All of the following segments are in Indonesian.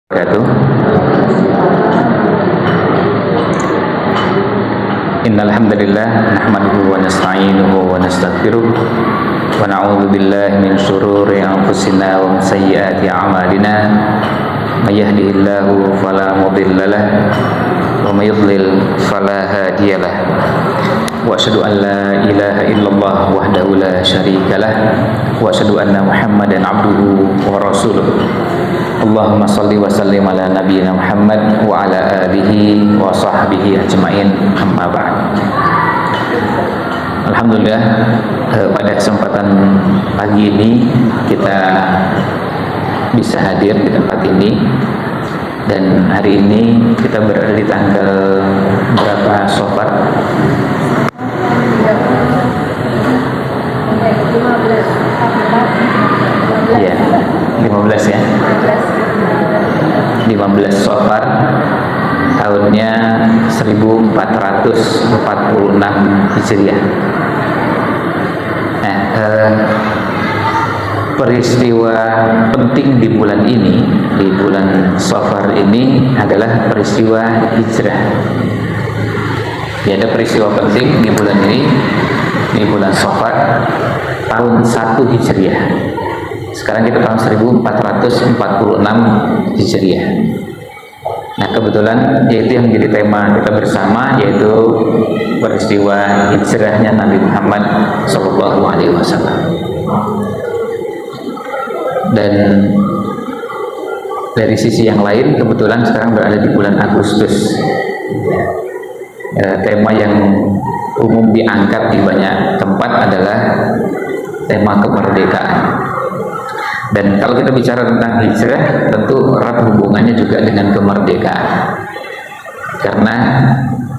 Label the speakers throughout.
Speaker 1: Wabarakatuh. Innal hamdalillah nahmaduhu wa nasta'inuhu wa nastaghfiruh wa na'udzu billahi min shururi anfusina wa min sayyiati a'malina. May yahdihillahu fala mudilla lahu wa may yudlil fala hadiyalah. Wa asyhadu an la ilaha illallah wahdahu la syarikalah wa asyhadu anna Muhammadan abduhu wa rasuluh. Allahumma salli wa sallim ala nabiyyina Muhammad wa ala alihi wa sahbihi ajma'in, amma ba'd. Alhamdulillah, pada kesempatan pagi ini kita bisa hadir di tempat ini, dan hari ini kita berada di tanggal berapa Safar? 15 ya. 15 Safar tahunnya 1446 Hijriah. Nah, peristiwa penting di bulan ini, di bulan Safar ini adalah peristiwa hijrah. Ya, ada peristiwa penting di bulan ini, di bulan Safar tahun 1 Hijriah. Sekarang kita tahun 1446 Hijriah. Nah, kebetulan yaitu yang menjadi tema kita bersama, yaitu peristiwa hijrahnya Nabi Muhammad SAW. Dan dari sisi yang lain, kebetulan sekarang berada di bulan Agustus. Tema yang umum diangkat di banyak tempat adalah tema kemerdekaan. Dan kalau kita bicara tentang hijrah, tentu erat hubungannya juga dengan kemerdekaan. Karena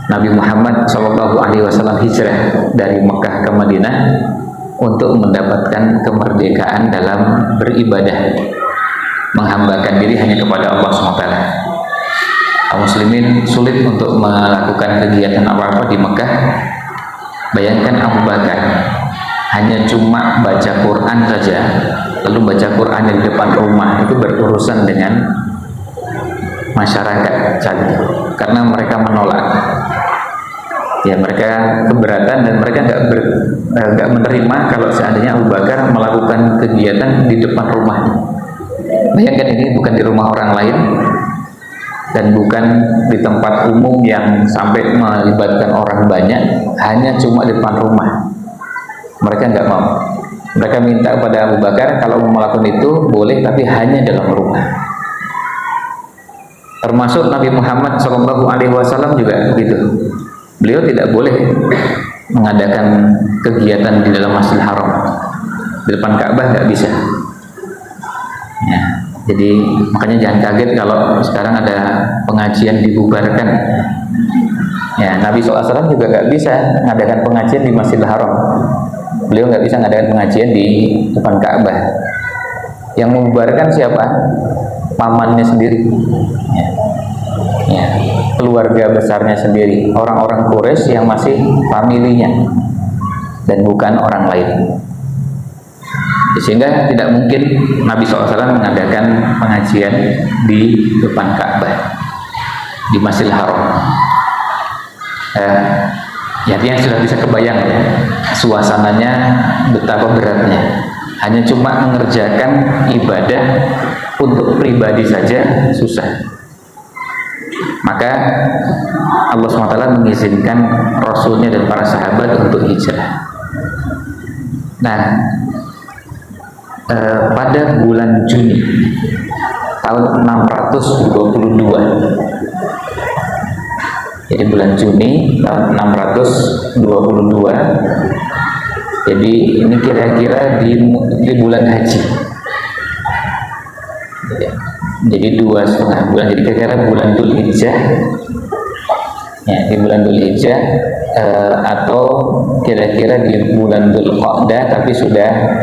Speaker 1: Nabi Muhammad SAW hijrah dari Mekah ke Madinah untuk mendapatkan kemerdekaan dalam beribadah, menghambakan diri hanya kepada Allah SWT. Kaum muslimin sulit untuk melakukan kegiatan apa-apa di Mekah. Bayangkan Abu Bakar hanya cuma baca Quran saja, lalu baca Quran di depan rumah, itu berurusan dengan masyarakat saat itu, karena mereka menolak. Ya, mereka keberatan dan mereka nggak menerima kalau seandainya Abu Bakar melakukan kegiatan di depan rumahnya. Bayangkan, ini bukan di rumah orang lain dan bukan di tempat umum yang sampai melibatkan orang banyak, hanya cuma di depan rumah. Mereka nggak mau. Mereka minta kepada Abu Bakar kalau mau melakukan itu boleh, tapi hanya dalam rumah. Termasuk Nabi Muhammad SAW juga begitu. Beliau tidak boleh mengadakan kegiatan di dalam Masjidil Haram. Di depan Ka'bah nggak bisa. Ya, jadi makanya jangan kaget kalau sekarang ada pengajian dibubarkan. Ya, Nabi SAW juga nggak bisa mengadakan pengajian di Masjidil Haram. Beliau nggak bisa mengadakan pengajian di depan Ka'bah. Yang membubarkan siapa? Pamannya sendiri, ya, keluarga besarnya sendiri, orang-orang Quraisy yang masih familinya, dan bukan orang lain. Sehingga tidak mungkin Nabi SAW mengadakan pengajian di depan Ka'bah, di Masjidil Haram. Ya, artinya sudah bisa kebayang ya, suasananya betapa beratnya. Hanya cuma mengerjakan ibadah untuk pribadi saja susah. Maka Allah SWT mengizinkan Rasulnya dan para sahabat untuk hijrah. Nah, pada bulan Juni tahun 622, jadi bulan Juni tahun 622, jadi ini kira-kira di bulan haji. Jadi 2,5 bulan, jadi kira-kira bulan Dzulhijjah. Ya, di bulan Dzulhijjah atau kira-kira di bulan Dzulqa'dah, tapi sudah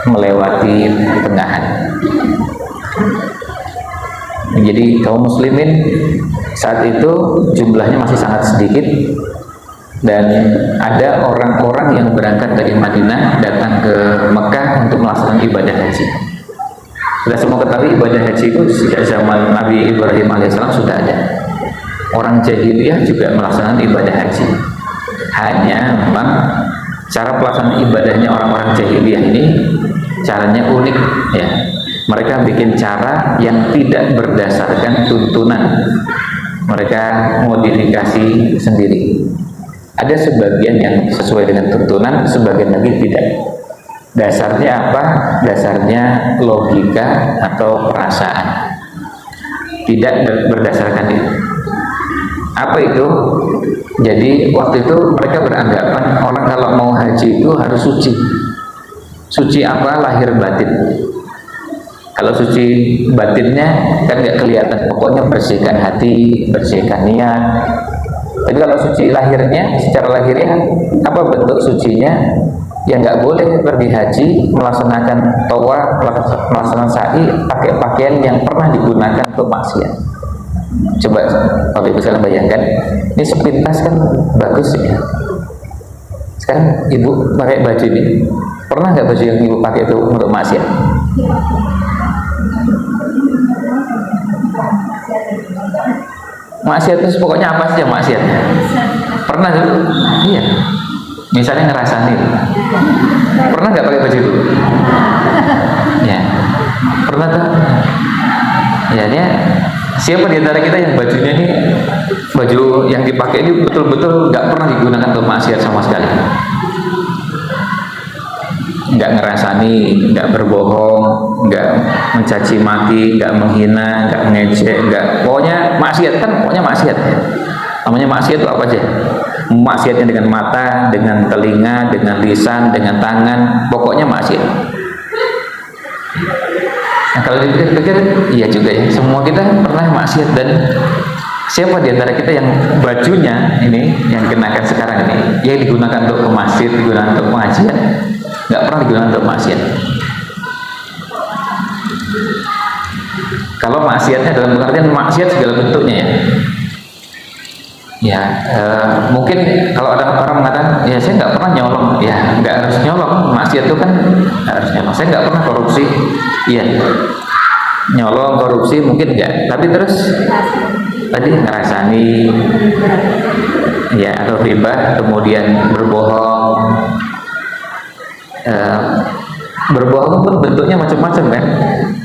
Speaker 1: melewati pertengahan. Jadi kaum muslimin saat itu jumlahnya masih sangat sedikit, dan ada orang-orang yang berangkat dari Madinah datang ke Mekah untuk melaksanakan ibadah haji. Kita semua ketahui ibadah haji itu sejak zaman Nabi Ibrahim alaihissalam sudah ada. Orang jahiliyah juga melaksanakan ibadah haji. Hanya memang cara pelaksanaan ibadahnya orang-orang jahiliyah ini caranya unik ya. Mereka bikin cara yang tidak berdasarkan tuntunan. Mereka modifikasi sendiri. Ada sebagian yang sesuai dengan tuntunan, sebagian lagi tidak. Dasarnya apa? Dasarnya logika atau perasaan. Tidak berdasarkan itu. Apa itu? Jadi waktu itu mereka beranggapan orang kalau mau haji itu harus suci. Suci apa? Lahir batin. Kalau suci batinnya kan nggak kelihatan. Pokoknya bersihkan hati, bersihkan niat. Tapi kalau suci lahirnya, secara lahirnya apa bentuk sucinya? Ya nggak boleh pergi haji, melaksanakan tawaf, melaksanakan sa'i, pakai pakaian yang pernah digunakan untuk maksiat. Coba kalau ibu sekalian bayangkan, ini sepintas kan bagus ya. Sekarang ibu pakai baju ini, pernah nggak baju yang ibu pakai itu untuk maksiat? Maksiat itu pokoknya apa sih yang maksiatnya? Pernah dulu? Iya. Misalnya ngerasain, pernah nggak pakai baju itu? Ya, pernah tuh. Ya, ini siapa di antara kita yang bajunya ini, baju yang dipakai ini betul-betul nggak pernah digunakan untuk maksiat sama sekali? Nggak ngerasani, nggak berbohong, nggak mencaci maki, nggak menghina, nggak ngejek, nggak, pokoknya maksiat kan, pokoknya maksiat. Namanya maksiat itu apa aja? Maksiatnya dengan mata, dengan telinga, dengan lisan, dengan tangan, pokoknya maksiat. Nah kalau dipikir-pikir, iya juga ya, semua kita pernah maksiat. Dan siapa di antara kita yang bajunya ini, yang kenakan sekarang ini, yang digunakan untuk ke masjid, digunakan untuk pengajian, nggak pernah digunakan untuk maksiat. Kalau maksiatnya dalam pengertian maksiat segala bentuknya ya. Ya, mungkin kalau ada orang mengatakan, ya saya nggak pernah nyolong, ya nggak harus nyolong, maksiat itu kan harus nyolong. Saya nggak pernah korupsi, iya. Nyolong, korupsi mungkin enggak, tapi terus tadi ngerasani, ya atau riba, kemudian berbohong. Berbohong pun bentuknya macam-macam kan.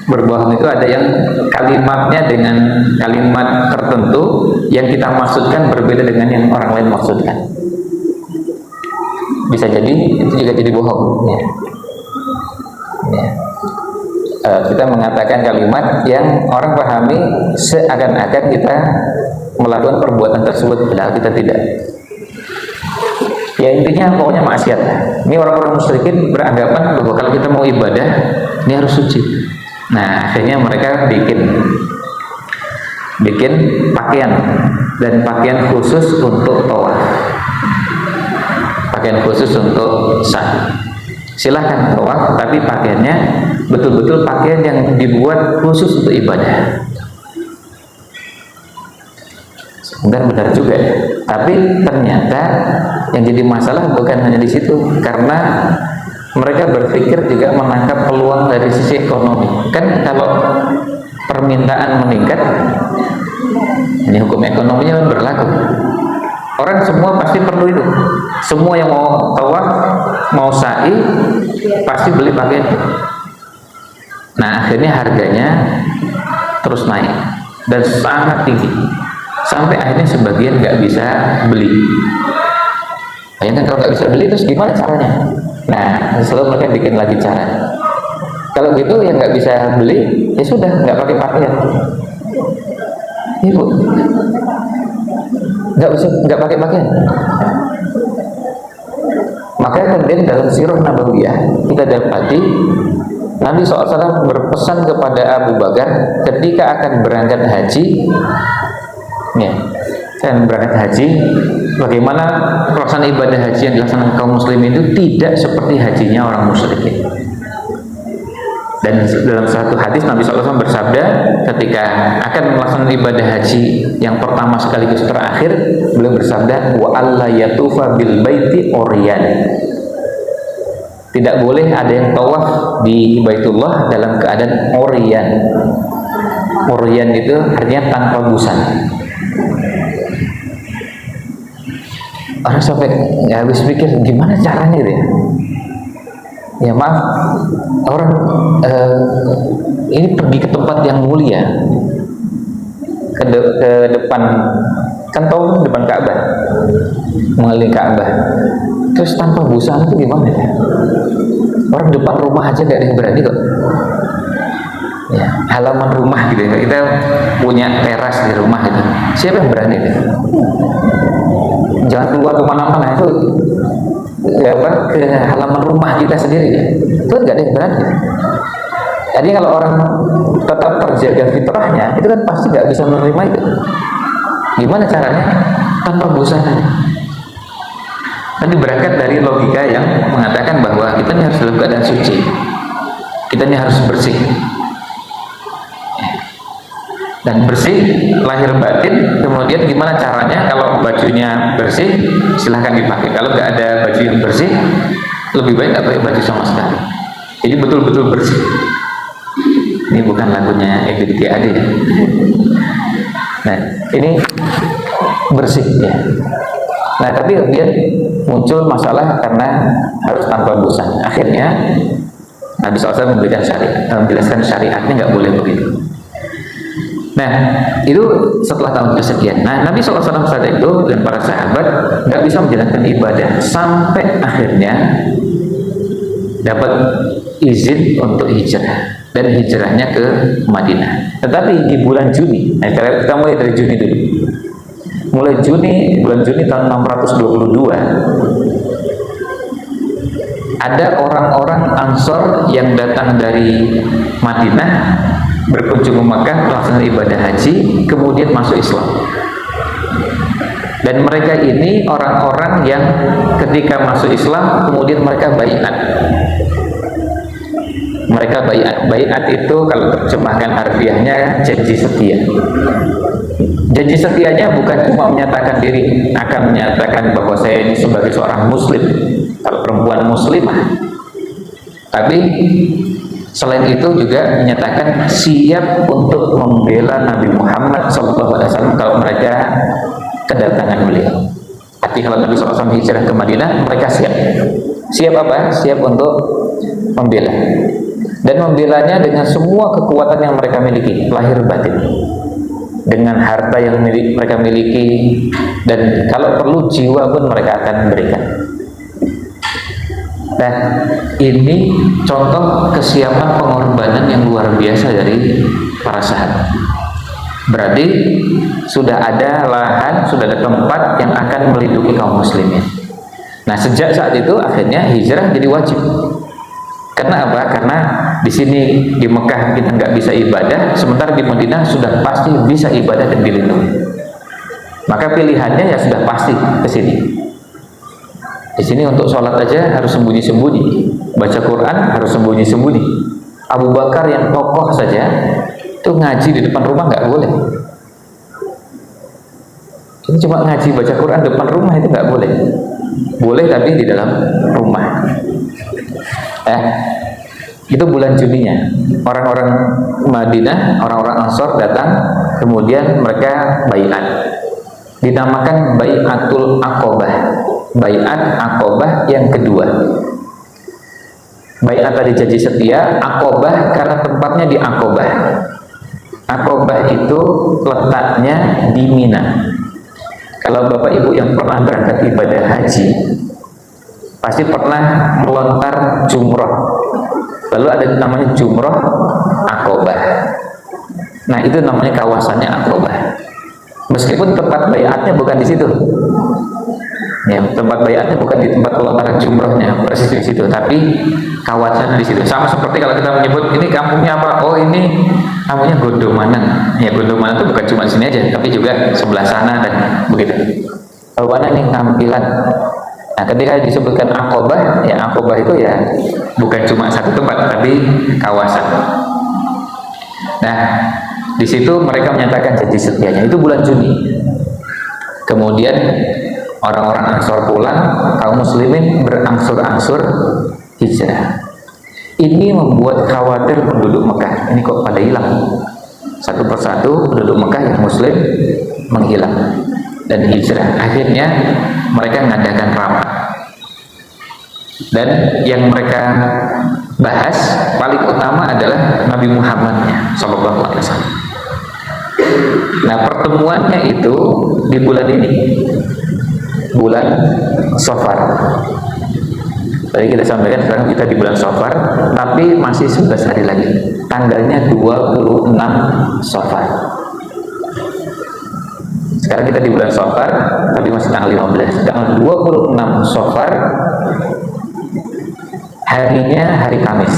Speaker 1: Berbohong itu ada yang kalimatnya dengan kalimat tertentu yang kita maksudkan berbeda dengan yang orang lain maksudkan. Bisa jadi itu juga jadi bohong ya. Ya. Kita mengatakan kalimat yang orang pahami seakan-akan kita melakukan perbuatan tersebut padahal kita tidak. Ya intinya pokoknya maksiat. Ini orang-orang musyrikin beranggapan bahwa kalau kita mau ibadah ini harus suci. Nah akhirnya mereka bikin pakaian, dan pakaian khusus untuk tawaf, pakaian khusus untuk sa'i. Silahkan tawaf, tapi pakaiannya betul-betul pakaian yang dibuat khusus untuk ibadah. Benar juga, tapi ternyata yang jadi masalah bukan hanya di situ, karena mereka berpikir juga menangkap peluang dari sisi ekonomi. Kan kalau permintaan meningkat, ini hukum ekonominya berlaku. Orang semua pasti perlu itu. Semua yang mau tawaf, mau sa'i, pasti beli pakaian. Nah akhirnya harganya terus naik dan sangat tinggi. Sampai akhirnya sebagian nggak bisa beli. Bayangkan kalau nggak bisa beli terus gimana caranya? Nah selalu mereka bikin lagi cara. Kalau gitu yang nggak bisa beli ya sudah nggak pakai pakaian. Ibu nggak pakai pakaian. Makanya kemudian dalam sirah nabawiyah kita dapati Nabi SAW berpesan kepada Abu Bakar ketika akan berangkat haji. Ya, dan berangkat haji, bagaimana pelaksanaan ibadah haji yang dilaksanakan kaum muslimin itu tidak seperti hajinya orang musyrikin. Dan dalam satu hadis Nabi SAW bersabda ketika akan melaksanakan ibadah haji yang pertama sekaligus terakhir, beliau bersabda wa alla yatufa bil baiti oryan. Tidak boleh ada yang tawaf di Baitullah dalam keadaan oryan. Oryan itu artinya tanpa busana. Orang sampai ya habis pikir gimana caranya itu ya? Ya maaf, orang ini pergi ke tempat yang mulia, ke depan, kan tahu depan Ka'bah, mengelilingi Ka'bah, terus tanpa busana itu gimana ya? Orang depan rumah aja gak ada yang berani kok. Ya, halaman rumah gitu ya, kita punya teras di rumah gitu, siapa yang berani gitu? Jangan keluar kemana-mana, itu ya apa, ke halaman rumah kita sendiri ya, itu gak ada yang berani. Jadi kalau orang tetap terjaga fitrahnya, itu kan pasti gak bisa menerima itu. Gimana caranya? Tanpa busana. Tadi berangkat dari logika yang mengatakan bahwa kita ini harus dalam keadaan suci, kita ini harus bersih, dan bersih lahir batin. Kemudian gimana caranya? Kalau bajunya bersih silahkan dipakai, kalau nggak ada baju yang bersih lebih baik nggak pakai baju sama sekali. Jadi betul-betul bersih. Ini bukan lagunya EBDAD ya. Nah ini bersih ya. Nah tapi kemudian muncul masalah karena harus tanpa busana. Akhirnya Nabi SAW memberikan syariat, menjelaskan syariatnya nggak boleh begitu. Nah itu setelah tahun kesekian. Nah Nabi SAW saat itu dan para sahabat nggak bisa menjalankan ibadah sampai akhirnya dapat izin untuk hijrah, dan hijrahnya ke Madinah. Tetapi di bulan Juni, nah kita mulai dari Juni dulu. Mulai Juni, bulan Juni tahun 622, ada orang-orang Ansor yang datang dari Madinah berkunjung ke Makkah melaksanakan ibadah haji, kemudian masuk Islam. Dan mereka ini orang-orang yang ketika masuk Islam kemudian mereka baiat. Mereka baiat itu kalau terjemahkan harfiahnya janji setia. Janji setianya bukan cuma menyatakan diri, akan menyatakan bahwa saya ini sebagai seorang muslim, kalau perempuan muslimah, tapi selain itu juga menyatakan siap untuk membela Nabi Muhammad SAW kalau mereka kedatangan beliau. Artinya kalau Nabi SAW hijrah ke Madinah, mereka siap. Siap apa? Siap untuk membela. Dan membelanya dengan semua kekuatan yang mereka miliki, lahir batin, dengan harta yang mereka miliki, dan kalau perlu jiwa pun mereka akan berikan. Nah ini contoh kesiapan pengorbanan yang luar biasa dari para sahabat. Berarti sudah ada lahan, sudah ada tempat yang akan melindungi kaum muslimin. Nah sejak saat itu akhirnya hijrah jadi wajib. Karena apa? Karena di sini di Mekah kita nggak bisa ibadah, sementara di Madinah sudah pasti bisa ibadah dan dilindungi. Maka pilihannya ya sudah pasti ke sini. Di sini untuk sholat aja harus sembunyi-sembunyi, baca Quran harus sembunyi-sembunyi. Abu Bakar yang tokoh saja itu ngaji di depan rumah nggak boleh. Ini cuma ngaji baca Quran depan rumah itu nggak boleh. Boleh tapi di dalam rumah. Itu bulan Juninya. Orang-orang Madinah, orang-orang Ansor datang, kemudian mereka baiat. Dinamakan Baiatul Aqobah. Baiat Aqobah yang kedua. Baiat tadi janji setia, Aqobah karena tempatnya di Aqobah. Aqobah itu letaknya di Mina. Kalau Bapak Ibu yang pernah berangkat ibadah haji, pasti pernah melontar jumroh. Lalu ada namanya jumroh Aqobah. Nah itu namanya kawasannya Aqobah. Meskipun tempat baiatnya bukan di situ. Ya, tempat baiatnya bukan di tempat pelontaran jumrohnya, persis di situ, tapi kawasan di situ. Sama seperti kalau kita menyebut ini kampungnya apa? Oh ini kampungnya Gondomanan. Ya Gondomanan itu bukan cuma sini aja, tapi juga sebelah sana dan begitu. Oh mana nih tampilan? Nah ketika disebutkan Aqobah, ya Aqobah itu ya bukan cuma satu tempat, tapi kawasan. Nah di situ mereka menyatakan janji setianya. Itu bulan Juni. Kemudian orang-orang Ansor pulang, kaum muslimin berangsur-angsur hijrah. Ini membuat khawatir penduduk Mekah. Ini kok pada hilang? Satu persatu penduduk Mekah yang muslim menghilang dan hijrah. Akhirnya mereka mengadakan rapat. Dan yang mereka bahas paling utama adalah Nabi Muhammadnya Sallallahu Alaihi Wasallam. Nah, pertemuannya itu di bulan ini, bulan Safar. Tadi kita sampaikan sekarang kita di bulan Safar, tapi masih 11 hari lagi. Tanggalnya 26 Safar. Sekarang kita di bulan Safar, tapi masih tanggal 15. Tanggal 26 Safar, harinya hari Kamis.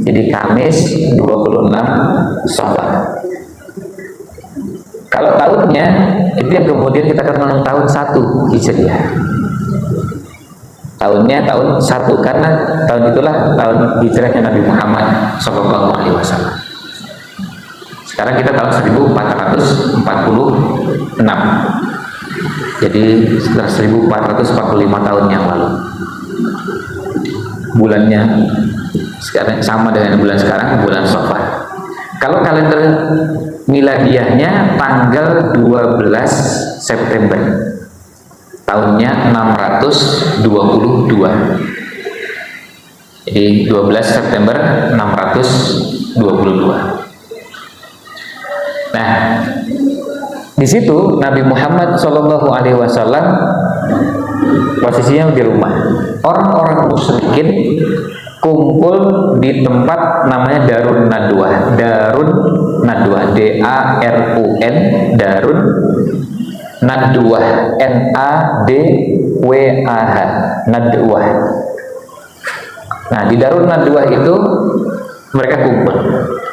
Speaker 1: Jadi Kamis 26 Safar. Kalau tahunnya itu yang kemudian kita kenal tahun 1 Hijriah. Tahunnya tahun 1 karena tahun itulah tahun hijrahnya Nabi Muhammad Sallallahu Alaihi Wasallam. Sekarang kita tahun 1446. Jadi sekitar 1445 tahun yang lalu. Bulannya sekarang sama dengan bulan sekarang, bulan Safar. Kalau kalender miladiahnya tanggal 12 September, tahunnya 622. Jadi 12 September 622. Nah, di situ Nabi Muhammad Shallallahu Alaihi Wasallam posisinya di rumah. Orang-orang musyrikin kumpul di tempat namanya Darun Nadwah. Darun Nadwah, D-A-R-U-N, Darun Nadwah, N-A-D-W-A-H, Nadwah. Nah, di Darun Nadwah itu mereka kumpul.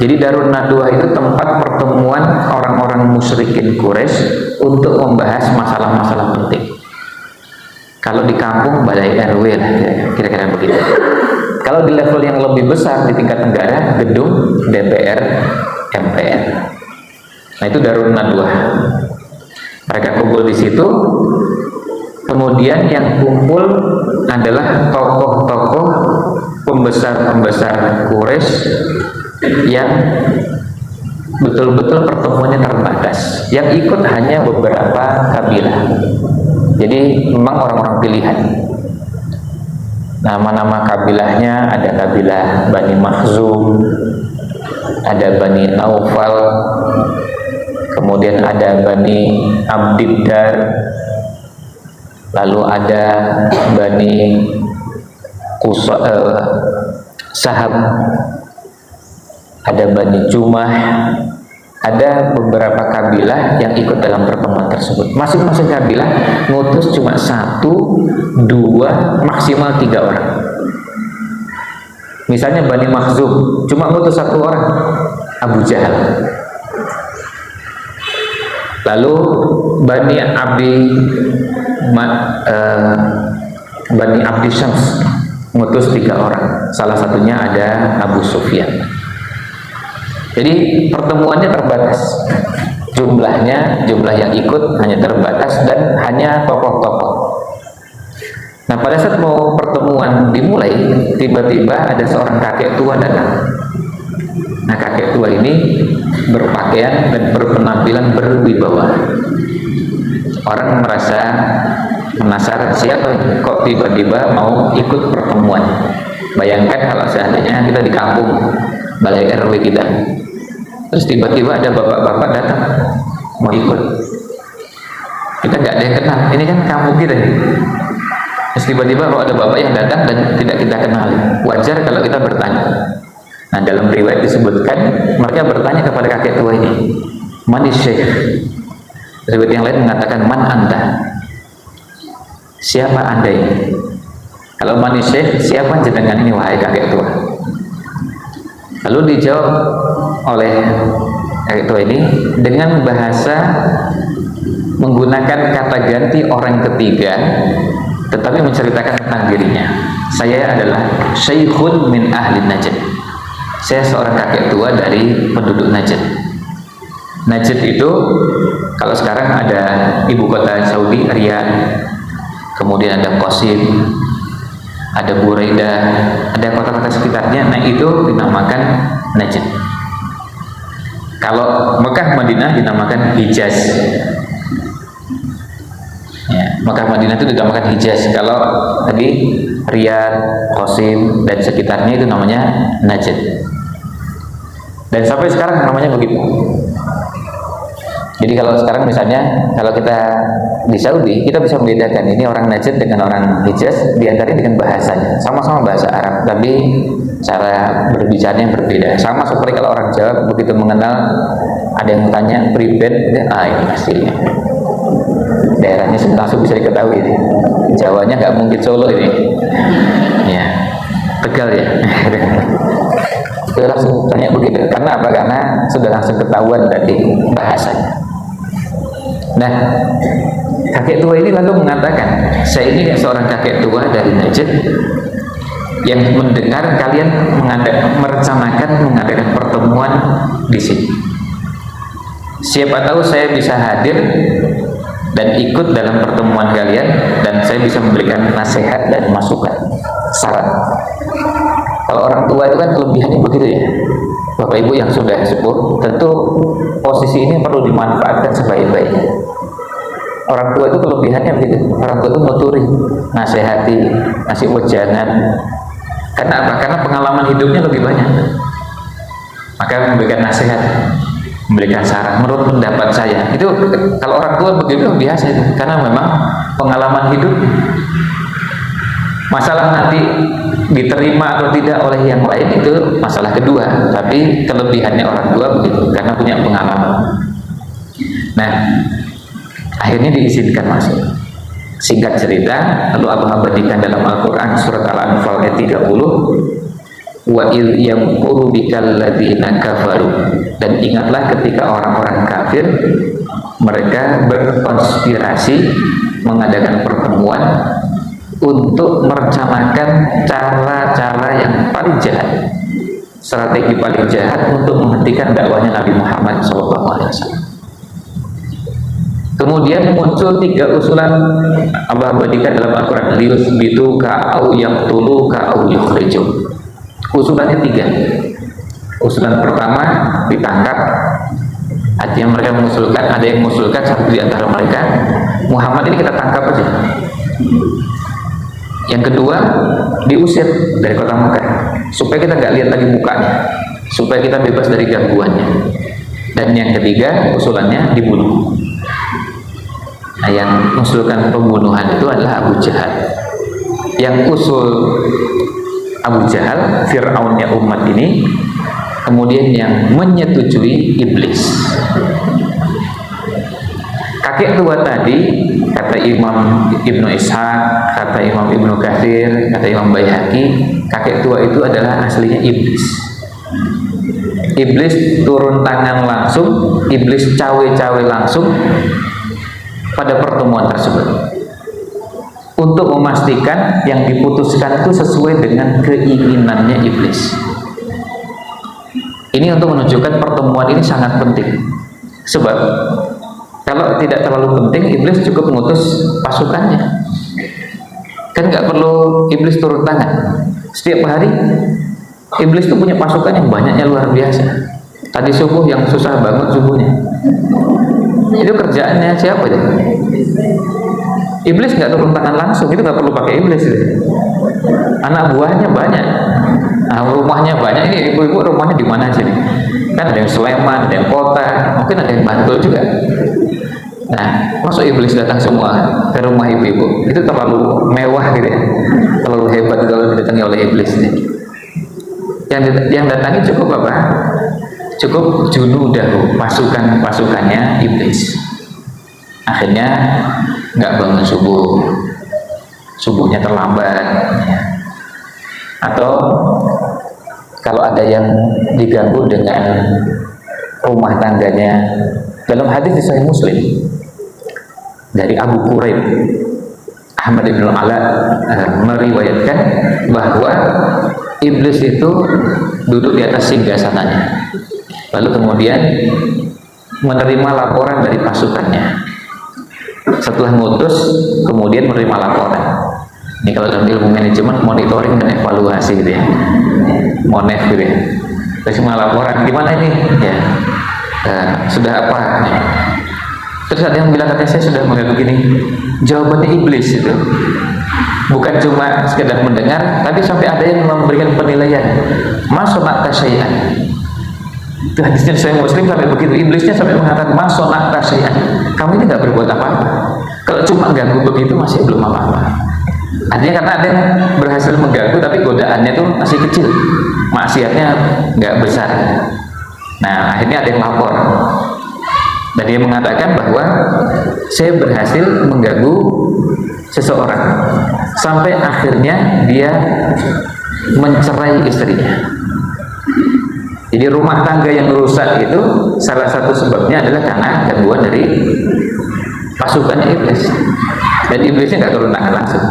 Speaker 1: Jadi Darun Nadwah itu tempat pertemuan orang-orang musyrikin Quraisy untuk membahas masalah-masalah penting. Kalau di kampung balai RW lah, kira-kira begitu. Kalau di level yang lebih besar di tingkat negara, gedung DPR, MPR. Nah, itu Darun Nadwah. Mereka kumpul di situ. Kemudian yang kumpul adalah tokoh-tokoh pembesar-pembesar Quraisy yang betul-betul pertemuannya terbatas. Yang ikut hanya beberapa kabilah. Jadi memang orang-orang pilihan. Nama-nama kabilahnya ada kabilah Bani Makhzum, ada Bani Naufal, kemudian ada Bani Abdiddar, lalu ada Bani Sahab, ada Bani Jumah. Ada beberapa kabilah yang ikut dalam pertemuan tersebut. Masing-masing kabilah ngutus cuma 1, 2, maksimal 3 orang. Misalnya Bani Makhzum cuma ngutus 1 orang, Abu Jahal. Lalu Bani Abdi Syams ngutus 3 orang. Salah satunya ada Abu Sufyan. Jadi pertemuannya terbatas, jumlah yang ikut hanya terbatas dan hanya tokoh-tokoh. Nah, pada saat mau pertemuan dimulai, tiba-tiba ada seorang kakek tua datang. Nah, kakek tua ini berpakaian dan berpenampilan berwibawa. Orang merasa penasaran, siapa kok tiba-tiba mau ikut pertemuan. Bayangkan kalau seandainya kita di kampung, balai RW kita, terus tiba-tiba ada bapak-bapak datang mau ikut, kita nggak ada yang kenal, ini kan kampung kita. Terus tiba-tiba kalau ada bapak yang datang dan tidak kita kenal, wajar kalau kita bertanya. Nah, dalam riwayat disebutkan mereka bertanya kepada kakek tua ini, "Man syekh?" Riwayat yang lain mengatakan, "Man anta?" Siapa anda ini? Kalau man syekh, siapa jenengan ini wahai kakek tua? Lalu dijawab oleh kakek tua ini dengan bahasa menggunakan kata ganti orang ketiga, tetapi menceritakan tentang dirinya. Saya adalah Syekhun min ahli Najd. Saya seorang kakek tua dari penduduk Najd. Najd itu kalau sekarang ada ibu kota Saudi, Riyadh, kemudian ada Qasim, ada Buraidah, ada kota-kota sekitarnya. Nah itu dinamakan Najd. Kalau Mekah Madinah dinamakan Hijaz. Ya, Mekah Madinah itu dinamakan Hijaz. Kalau tadi Riyadh, Qasim dan sekitarnya itu namanya Najd. Dan sampai sekarang namanya begitu. Jadi kalau sekarang misalnya kalau kita di Saudi, kita bisa membedakan ini orang Najd dengan orang Hijaz diantaranya dengan bahasanya. Sama-sama bahasa Arab, tapi cara berbicaranya yang berbeda. Sama seperti kalau orang Jawa begitu mengenal, ada yang tanya priben, ini pastinya daerahnya langsung bisa diketahui ini. Jawanya nggak mungkin Solo ini, ya Tegal ya. Itu langsung tanya begitu. Karena apa? Karena sudah langsung ketahuan dari bahasanya. Nah, kakek tua ini lalu mengatakan, saya ini seorang kakek tua dari Najd yang mendengar kalian merencanakan mengadakan pertemuan di sini. Siapa tahu saya bisa hadir dan ikut dalam pertemuan kalian, dan saya bisa memberikan nasihat dan masukan, saran. Kalau orang tua itu kan kelebihannya begitu ya, Bapak Ibu yang sudah sepuh, tentu posisi ini perlu dimanfaatkan sebaik-baiknya. Orang tua itu kelebihannya begitu. Orang tua itu nuturi, nasihati, ngasih wejangan. Karena apa? Karena pengalaman hidupnya lebih banyak. Maka memberikan nasihat, memberikan saran. Menurut pendapat saya, itu kalau orang tua begitu biasa itu. Karena memang pengalaman hidup. Masalah nanti diterima atau tidak oleh yang lain itu masalah kedua, tapi kelebihannya orang tua begitu karena punya pengalaman. Nah, akhirnya diizinkan masuk. Singkat cerita, lalu Allah abadikan dalam Al-Quran surat Al-Anfal ayat 30, wa il yamkuru bikal ladzina kafaru, dan ingatlah ketika orang-orang kafir mereka berkonspirasi mengadakan pertemuan untuk merencanakan cara-cara yang paling jahat, strategi paling jahat untuk menghentikan dakwahnya Nabi Muhammad SAW. Kemudian muncul 3 usulan Allah berikan dalam Al-Quran, liyusbituka au yaqtuluka au yukhrijuk. Usulannya 3. Usulan pertama ditangkap, artinya mereka mengusulkan, ada yang mengusulkan satu di antara mereka, Muhammad ini kita tangkap aja. Yang kedua, diusir dari kota Mekah supaya kita nggak lihat lagi mukanya, supaya kita bebas dari gangguannya. Dan yang ketiga, usulannya dibunuh. Nah, yang mengusulkan pembunuhan itu adalah Abu Jahal. Yang usul Abu Jahal, Fir'aunnya umat ini, kemudian yang menyetujui iblis. Kakek tua tadi, kata Imam Ibnu Ishaq, kata Imam Ibnu Katsir, kata Imam Baihaqi, kakek tua itu adalah aslinya iblis. Iblis turun tangan langsung, iblis cawe-cawe langsung pada pertemuan tersebut untuk memastikan yang diputuskan itu sesuai dengan keinginannya iblis. Ini untuk menunjukkan pertemuan ini sangat penting. Sebab kalau tidak terlalu penting, iblis cukup mengutus pasukannya. Kan nggak perlu iblis turun tangan. Setiap hari iblis itu punya pasukan yang banyaknya luar biasa. Tadi subuh yang susah banget subuhnya, itu kerjaannya siapa ya? Iblis nggak turun tangan langsung, itu nggak perlu pakai iblis itu. Anak buahnya banyak, nah, rumahnya banyak. Ini ibu-ibu rumahnya di mana sih? Kan ada yang Sleman, ada yang kota, mungkin ada yang Bantul juga. Nah, masuk iblis datang semua ke rumah ibu-ibu, itu terlalu mewah gitu ya, terlalu hebat kalau didatangi oleh iblis nih. Yang datangi cukup apa? Cukup junudahu, pasukannya iblis. Akhirnya nggak bangun subuh, subuhnya terlambat, ya. Atau kalau ada yang diganggu dengan rumah tangganya, dalam hadis di Sahih Muslim dari Abu Quraib, Ahmad ibn Ala meriwayatkan bahwa iblis itu duduk di atas singgasananya, lalu kemudian menerima laporan dari pasukannya. Setelah ngutus, kemudian menerima laporan. Ini kalau dalam ilmu manajemen, monitoring dan evaluasi gitu ya, monef gitu ya. Terus cuma laporan gimana ini ya, sudah apa. Terus ada yang bilang katanya saya sudah melihat begini. Jawabannya iblis itu bukan cuma sekedar mendengar, tapi sampai ada yang memberikan penilaian masonat tasyai'an. Itu hadisnya saya Muslim sampai begitu. Iblisnya sampai mengatakan masonat tasyai'an, kamu ini nggak berbuat apa-apa. Kalau cuma ganggu begitu masih belum apa-apa. Artinya karena ada yang berhasil mengganggu tapi godaannya itu masih kecil, maksiatnya nggak besar. Nah akhirnya ada yang lapor dan dia mengatakan bahwa saya berhasil mengganggu seseorang sampai akhirnya dia mencerai istrinya. Jadi rumah tangga yang rusak itu salah satu sebabnya adalah karena gangguan dari pasukannya iblis, dan iblisnya nggak turun tangan langsung.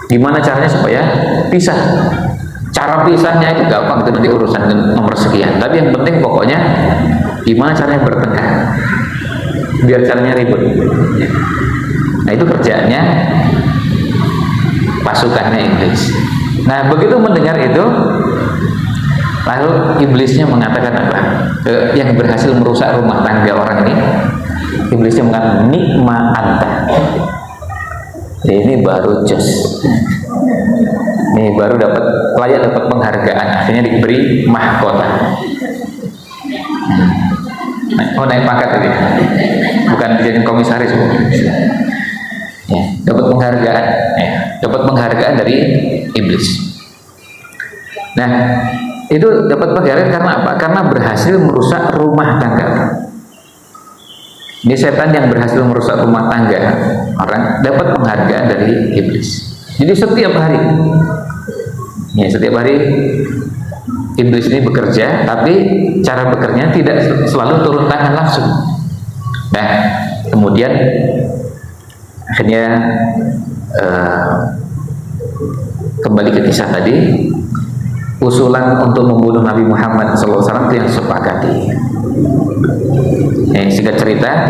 Speaker 1: Gimana caranya supaya pisah? Cara pisahnya itu gampang, itu nanti urusan nomor sekian. Tapi yang penting pokoknya gimana caranya bertengkar, biar caranya ribut. Nah itu kerjaannya pasukannya iblis. Nah begitu mendengar itu, lalu iblisnya mengatakan apa? Yang berhasil merusak rumah tangga orang ini, iblisnya mengatakan nikma anta. Ini baru jos, ini baru layak dapat penghargaan, akhirnya diberi mahkota. Oh naik pangkat ini, bukan dijadiin komisaris, ya, dapat penghargaan, ya, dapat penghargaan dari iblis. Nah itu dapat penghargaan karena apa? Karena berhasil merusak rumah tangga. Ini setan yang berhasil merusak rumah tangga orang dapat penghargaan dari iblis. Jadi setiap hari, ya setiap hari iblis ini bekerja, tapi cara bekerjanya tidak selalu turun tangan langsung. Nah, kemudian akhirnya kembali ke kisah tadi, usulan untuk membunuh Nabi Muhammad SAW itu yang sepakati. Singkat cerita,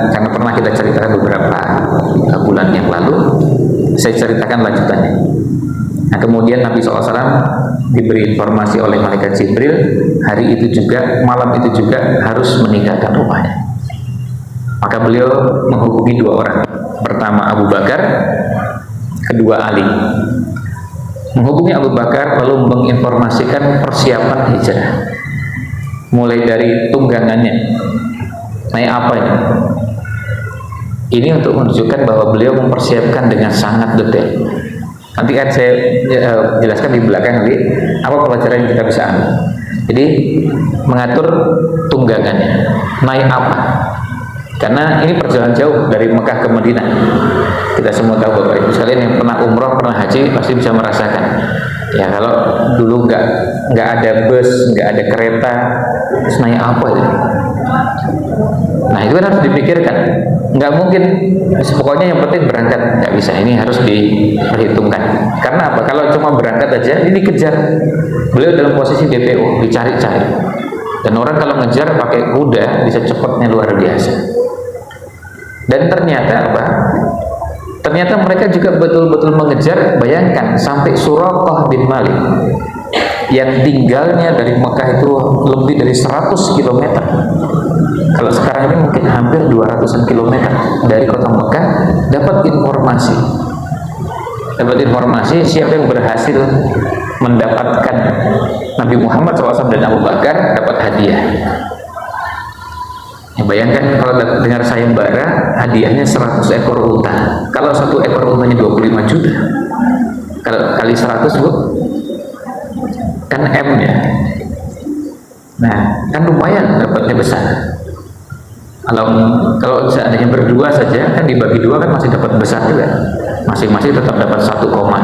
Speaker 1: karena pernah kita ceritakan beberapa bulan yang lalu, saya ceritakan lanjutannya. Nah, kemudian Nabi SAW diberi informasi oleh malaikat Jibril, hari itu juga, malam itu juga harus meninggalkan rumahnya. Maka beliau menghubungi dua orang, pertama Abu Bakar, kedua Ali. Menghubungi Abu Bakar lalu menginformasikan persiapan hijrah, mulai dari tunggangannya, naik apa ini? Ini untuk menunjukkan bahwa beliau mempersiapkan dengan sangat detail. Nanti kan saya jelaskan di belakang nanti apa pelajaran yang kita bisa ambil. Jadi mengatur tunggangannya, naik apa? Karena ini perjalanan jauh dari Mekah ke Madinah. Kita semua tahu Bapak Ibu sekalian yang pernah umroh, pernah haji pasti bisa merasakan. Ya kalau dulu nggak ada bus, nggak ada kereta, terus naik apa itu? Nah itu kan harus dipikirkan. Nggak mungkin, pokoknya yang penting berangkat, nggak bisa. Ini harus diperhitungkan. Karena apa? Kalau cuma berangkat aja, ini dikejar. Beliau dalam posisi DPO, dicari-cari. Dan orang kalau ngejar pakai kuda bisa cepatnya luar biasa. Dan ternyata apa? Ternyata mereka juga betul-betul mengejar. Bayangkan sampai Suraqah bin Malik yang tinggalnya dari Mekah itu lebih dari 100 km. Kalau sekarang ini mungkin hampir 200-an kilometer dari kota Mekah, dapat informasi siapa yang berhasil mendapatkan Nabi Muhammad SAW dan Abu Bakar dapat hadiah. Ya, bayangkan kalau dengar sayembara hadiahnya 100 ekor unta. Kalau satu ekor untanya 25 juta, kalau kali 100 Bu, kan M ya. Nah kan lumayan dapatnya besar. Kalau seandainya berdua saja kan dibagi dua kan masih dapat besar juga, masing-masing tetap dapat 1 koma.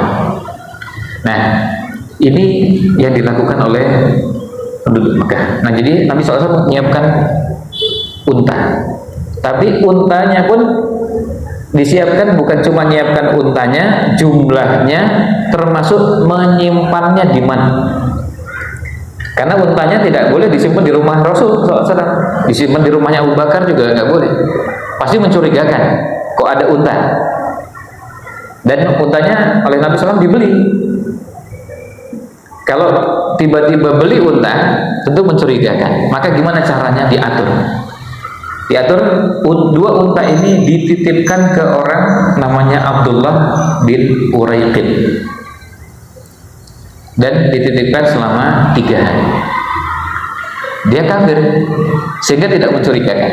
Speaker 1: Nah ini yang dilakukan oleh penduduk Mekah. Nah jadi Nabi SAW menyiapkan unta, tapi untanya pun disiapkan bukan cuma menyiapkan untanya, jumlahnya termasuk menyimpannya di mana. Karena untanya tidak boleh disimpan di rumah Rasul SAW, disimpan di rumahnya Abu Bakar juga nggak boleh. Pasti mencurigakan, kok ada unta. Dan untanya oleh Nabi SAW dibeli. Kalau tiba-tiba beli unta, tentu mencurigakan. Maka gimana caranya? Diatur. Dua unta ini dititipkan ke orang namanya Abdullah bin Uraiqid, dan dititipkan selama 3 hari. Dia kafir, sehingga tidak mencurigakan.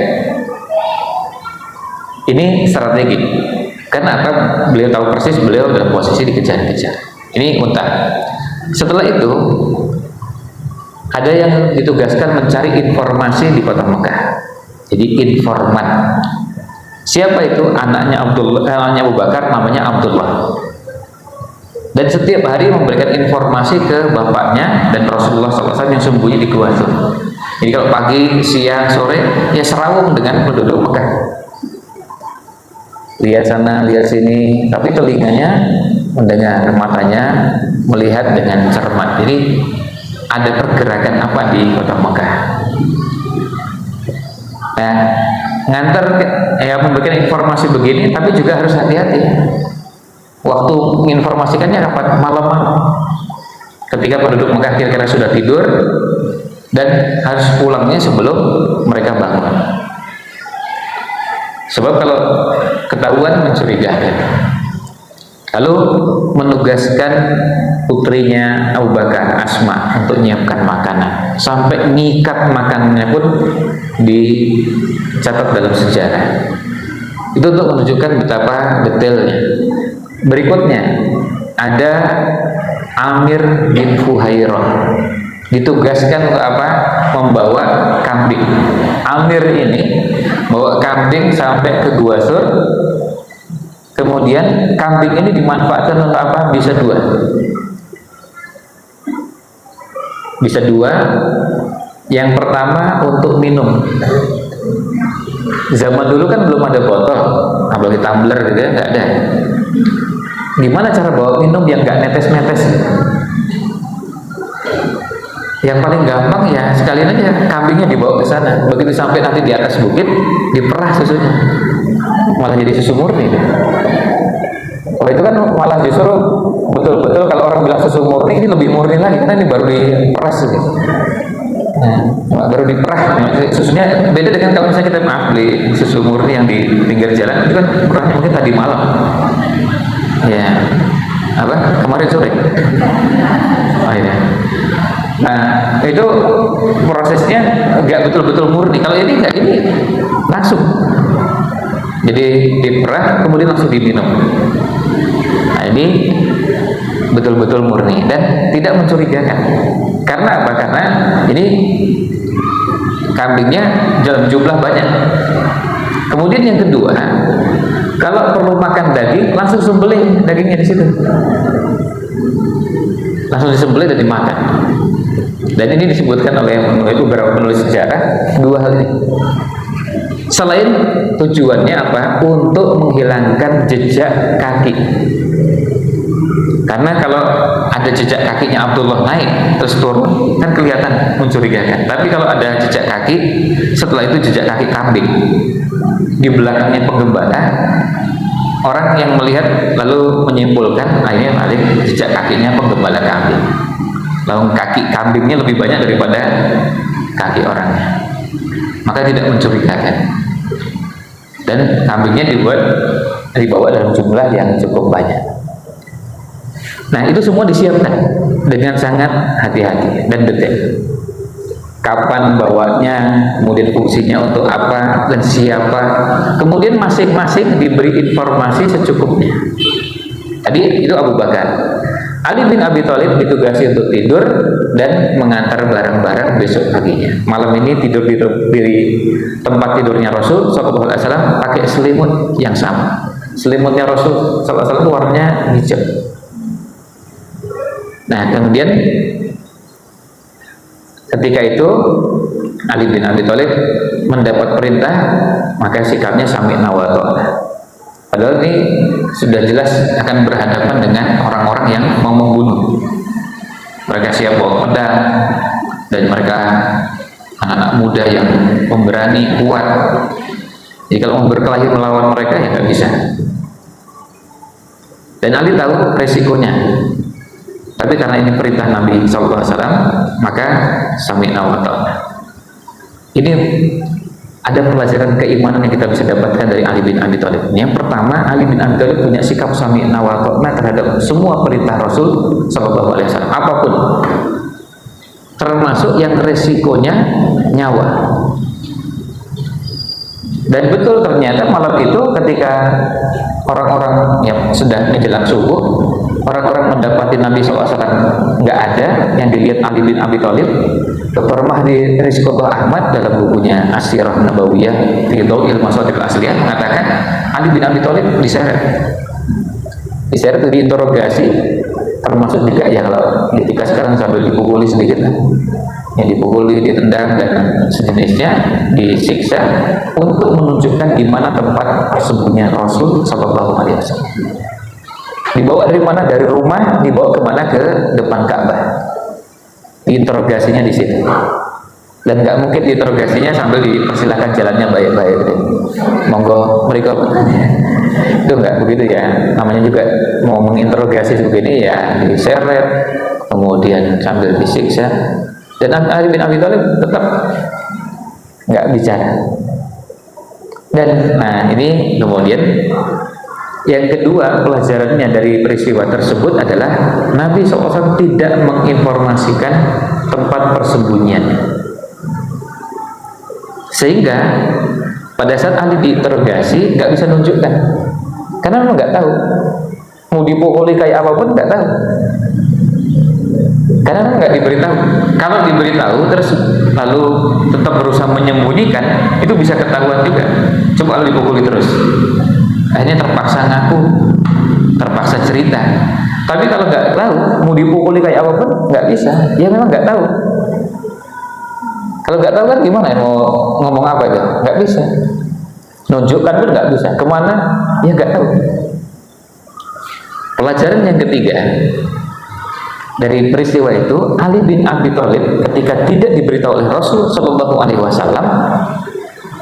Speaker 1: Ini strategi. Karena apa? Beliau tahu persis beliau dalam posisi dikejar-kejar. Ini unta. Setelah itu ada yang ditugaskan mencari informasi di kota Mekah. Jadi informan. Siapa itu? Anaknya Abu Bakar, namanya Abdullah. Dan setiap hari memberikan informasi ke bapaknya dan Rasulullah SAW yang sembunyi di Gua Thur. Jadi kalau pagi, siang, sore, ya serawung dengan penduduk Mekah. Lihat sana, lihat sini, tapi telinganya mendengar, matanya melihat dengan cermat. Jadi ada pergerakan apa di kota Mekah. Nah, nganter ya memberikan informasi begini, tapi juga harus hati-hati. Waktu menginformasikannya kapan? Malam-malam. Ketika penduduk Mekah kira-kira sudah tidur, dan harus pulangnya sebelum mereka bangun. Sebab kalau ketahuan mencurigakan. Lalu menugaskan putrinya Abu Bakar, Asma, untuk menyiapkan makanan. Sampai ngikat makanannya pun dicatat dalam sejarah. Itu untuk menunjukkan betapa detailnya. Berikutnya ada Amir bin Fuhairah, ditugaskan untuk apa? Membawa kambing. Amir ini bawa kambing sampai ke Gua Thur. Kemudian kambing ini dimanfaatkan untuk apa? Bisa dua. Yang pertama untuk minum. Zaman dulu kan belum ada botol, apalagi tumbler gitu ya, nggak ada. Gimana cara bawa minum yang nggak netes-netes? Yang paling gampang ya sekalian aja kambingnya dibawa ke sana. Begitu sampai nanti di atas bukit, diperah susunya, malah jadi susu murni. Oh itu kan malah justru betul-betul kalau orang bilang susu murni, ini lebih murni lagi karena ini baru diperas gitu. Nah, baru diperah, susunya beda dengan kalau misalnya kita beli susu murni yang di pinggir jalan, itu kan perahnya mungkin tadi malam. Ya, apa? Kemarin sore. Oh iya. Nah, itu prosesnya nggak betul-betul murni. Kalau ini nggak, ini langsung. Jadi diperah, kemudian langsung diminum. Nah, ini betul-betul murni dan tidak mencurigakan. Karena apa? Karena ini kambingnya dalam jumlah banyak. Kemudian yang kedua, kalau perlu makan daging, langsung sembelih dagingnya di situ. Langsung disembelih dan dimakan. Dan ini disebutkan oleh beberapa penulis sejarah, dua hal ini. Selain tujuannya apa? Untuk menghilangkan jejak kaki. Karena kalau ada jejak kakinya Abdullah naik terus turun, kan kelihatan mencurigakan. Tapi kalau ada jejak kaki, setelah itu jejak kaki kambing di belakangnya penggembala, orang yang melihat lalu menyimpulkan akhirnya balik jejak kakinya penggembala kambing. Lalu kaki kambingnya lebih banyak daripada kaki orangnya, maka tidak mencurigakan. Dan kambingnya dibawa dalam jumlah yang cukup banyak. Nah itu semua disiapkan dengan sangat hati-hati dan detail. Kapan bawanya, kemudian fungsinya untuk apa dan siapa. Kemudian masing-masing diberi informasi secukupnya. Tadi itu Abu Bakar. Ali bin Abi Thalib ditugasi untuk tidur dan mengantar barang-barang besok paginya. Malam ini tidur di tempat tidurnya Rasul SAW pakai selimut yang sama. Selimutnya Rasul SAW warnanya hijau. Nah kemudian ketika itu Ali bin Abi Thalib mendapat perintah, maka sikapnya sami'na wa ta'na. Padahal ini sudah jelas akan berhadapan dengan orang-orang yang mau membunuh. Mereka siap bawa pedang, dan mereka anak-anak muda yang pemberani, kuat. Jadi kalau mau berkelahi melawan mereka ya nggak bisa. Dan Ali tahu resikonya. Tapi karena ini perintah Nabi SAW, maka sami'na wa ta'na. Ini ada pelajaran keimanan yang kita bisa dapatkan dari Ali bin Abi Thalib. Yang pertama, Ali bin Abi Thalib punya sikap sami'na wa ta'na terhadap semua perintah Rasul SAW, apapun, termasuk yang resikonya nyawa. Dan betul, ternyata malam itu ketika orang-orang yang sudah menjelang subuh, orang-orang mendapati Nabi SAW nggak ada, yang dilihat Ali bin Abi Thalib. Dr. Mahdi Rizqullah Ahmad dalam bukunya As-Sirah Nabawiyah fi Dhawil Masadir Asliyah mengatakan Ali bin Abi Thalib diseret itu, diinterogasi, termasuk juga ya kalau ketika sekarang sambil dipukuli sedikit lah, yang dipukuli, ditendang dan sejenisnya, disiksa untuk menunjukkan di mana tempat persembunyian Rasul Sallallahu Alaihi Wasallam. Dibawa dari mana? Dari rumah, dibawa kemana? Ke depan Ka'bah. Interogasinya di situ. Dan nggak mungkin diinterogasinya sambil dipersilahkan jalannya baik-baik. Monggo mereka itu nggak begitu ya. Namanya juga mau menginterogasi begini ya, diseret, kemudian sambil disiksa. Dan Ali bin Abi Thalib tetap nggak bicara. Dan nah ini kemudian yang kedua pelajarannya dari peristiwa tersebut adalah Nabi SAW tidak menginformasikan tempat persembunyian, sehingga pada saat Ali diinterogasi nggak bisa nunjukkan, karena memang nggak tahu, mau dipukuli kayak apapun nggak tahu, karena nggak diberitahu. Kalau diberitahu terus lalu tetap berusaha menyembunyikan, itu bisa ketahuan juga. Coba kalau dipukuli terus, akhirnya terpaksa ngaku, terpaksa cerita. Tapi kalau nggak tahu, mau dipukuli kayak apapun nggak bisa. Ya memang nggak tahu. Kalau nggak tahu kan gimana ya, mau ngomong apa itu? Nggak bisa. Nunjukkan pun nggak bisa. Kemana? Ya nggak tahu. Pelajaran yang ketiga dari peristiwa itu, Ali bin Abi Thalib ketika tidak diberitahu oleh Rasul Shallallahu Alaihi Wasallam,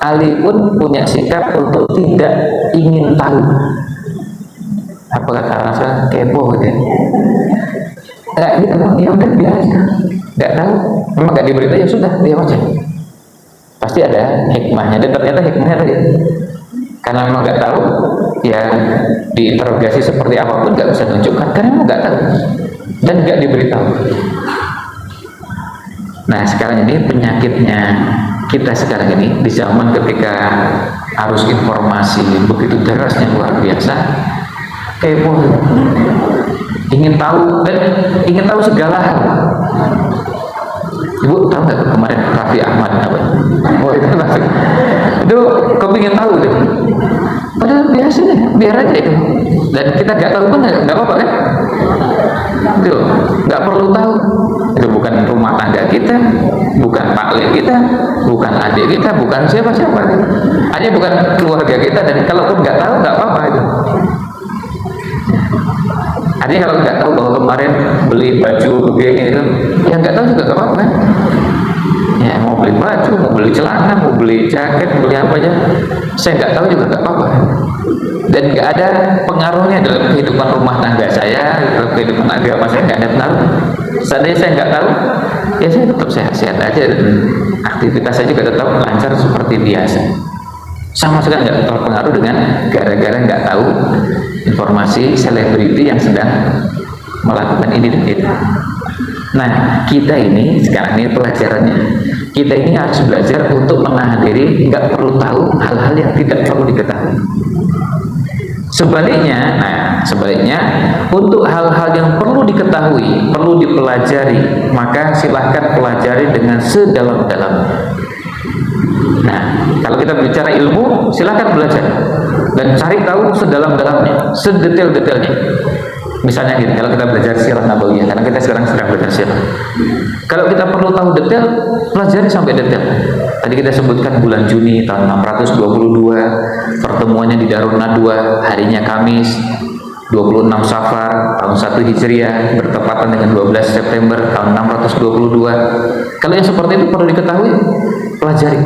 Speaker 1: Ali pun punya sikap untuk tidak ingin tahu. Apa kata rasa kepo gitu ya? Nggak gitu, ya udah biasa, nggak tahu, memang nggak diberitahu, ya sudah, diam aja. Pasti ada hikmahnya, dan ternyata hikmahnya tadi, karena memang nggak tahu, ya diinterogasi seperti apapun nggak bisa tunjukkan, karena memang nggak tahu dan nggak diberitahu. Nah sekarang ini penyakitnya kita sekarang ini di zaman ketika arus informasi begitu derasnya luar biasa, kepo, ingin tahu dan ingin tahu segala hal. Ibu tahu nggak kemarin Raffi Ahmad apa? Oh itu Raffi, itu kepingin tahu deh. Padahal biasa deh, biar aja itu. Dan kita nggak tahu pun nggak apa-apa kan? Itu nggak perlu tahu. Itu bukan rumah tangga kita, bukan paklik kita, bukan adik kita, bukan siapa-siapa. Hanya bukan keluarga kita, dan kalaupun nggak tahu nggak apa-apa itu. Artinya kalau nggak tahu bahwa kemarin beli baju begini itu, ya nggak tahu juga nggak apa-apa kan? Ya mau beli baju, mau beli celana, mau beli jaket, mau beli apa aja, saya nggak tahu juga nggak apa-apa. Dan nggak ada pengaruhnya dalam kehidupan rumah tangga saya, dalam kehidupan agama saya nggak ada pengaruh. Seandainya saya nggak tahu, ya saya tetap sehat-sehat aja, dan aktivitas saya juga tetap lancar seperti biasa. Sama sekali nggak terpengaruh dengan gara-gara nggak tahu informasi selebriti yang sedang melakukan ini dan itu. Nah kita ini sekarang ini pelajarannya, kita ini harus belajar untuk menahan diri, nggak perlu tahu hal-hal yang tidak perlu diketahui. Sebaliknya untuk hal-hal yang perlu diketahui, perlu dipelajari, maka silahkan pelajari dengan sedalam-dalamnya. Nah, kalau kita bicara ilmu, silahkan belajar dan cari tahu sedalam-dalamnya, sedetail-detailnya. Misalnya gini, kalau kita belajar sirah nabawiyah, karena kita sekarang sedang belajar sirah. Kalau kita perlu tahu detail, pelajari sampai detail. Tadi kita sebutkan bulan Juni tahun 622, pertemuannya di Darun Nadwa, harinya Kamis, 26 Safar tahun 1 Hijriah, bertepatan dengan 12 September tahun 622. Kalau yang seperti itu perlu diketahui, pelajari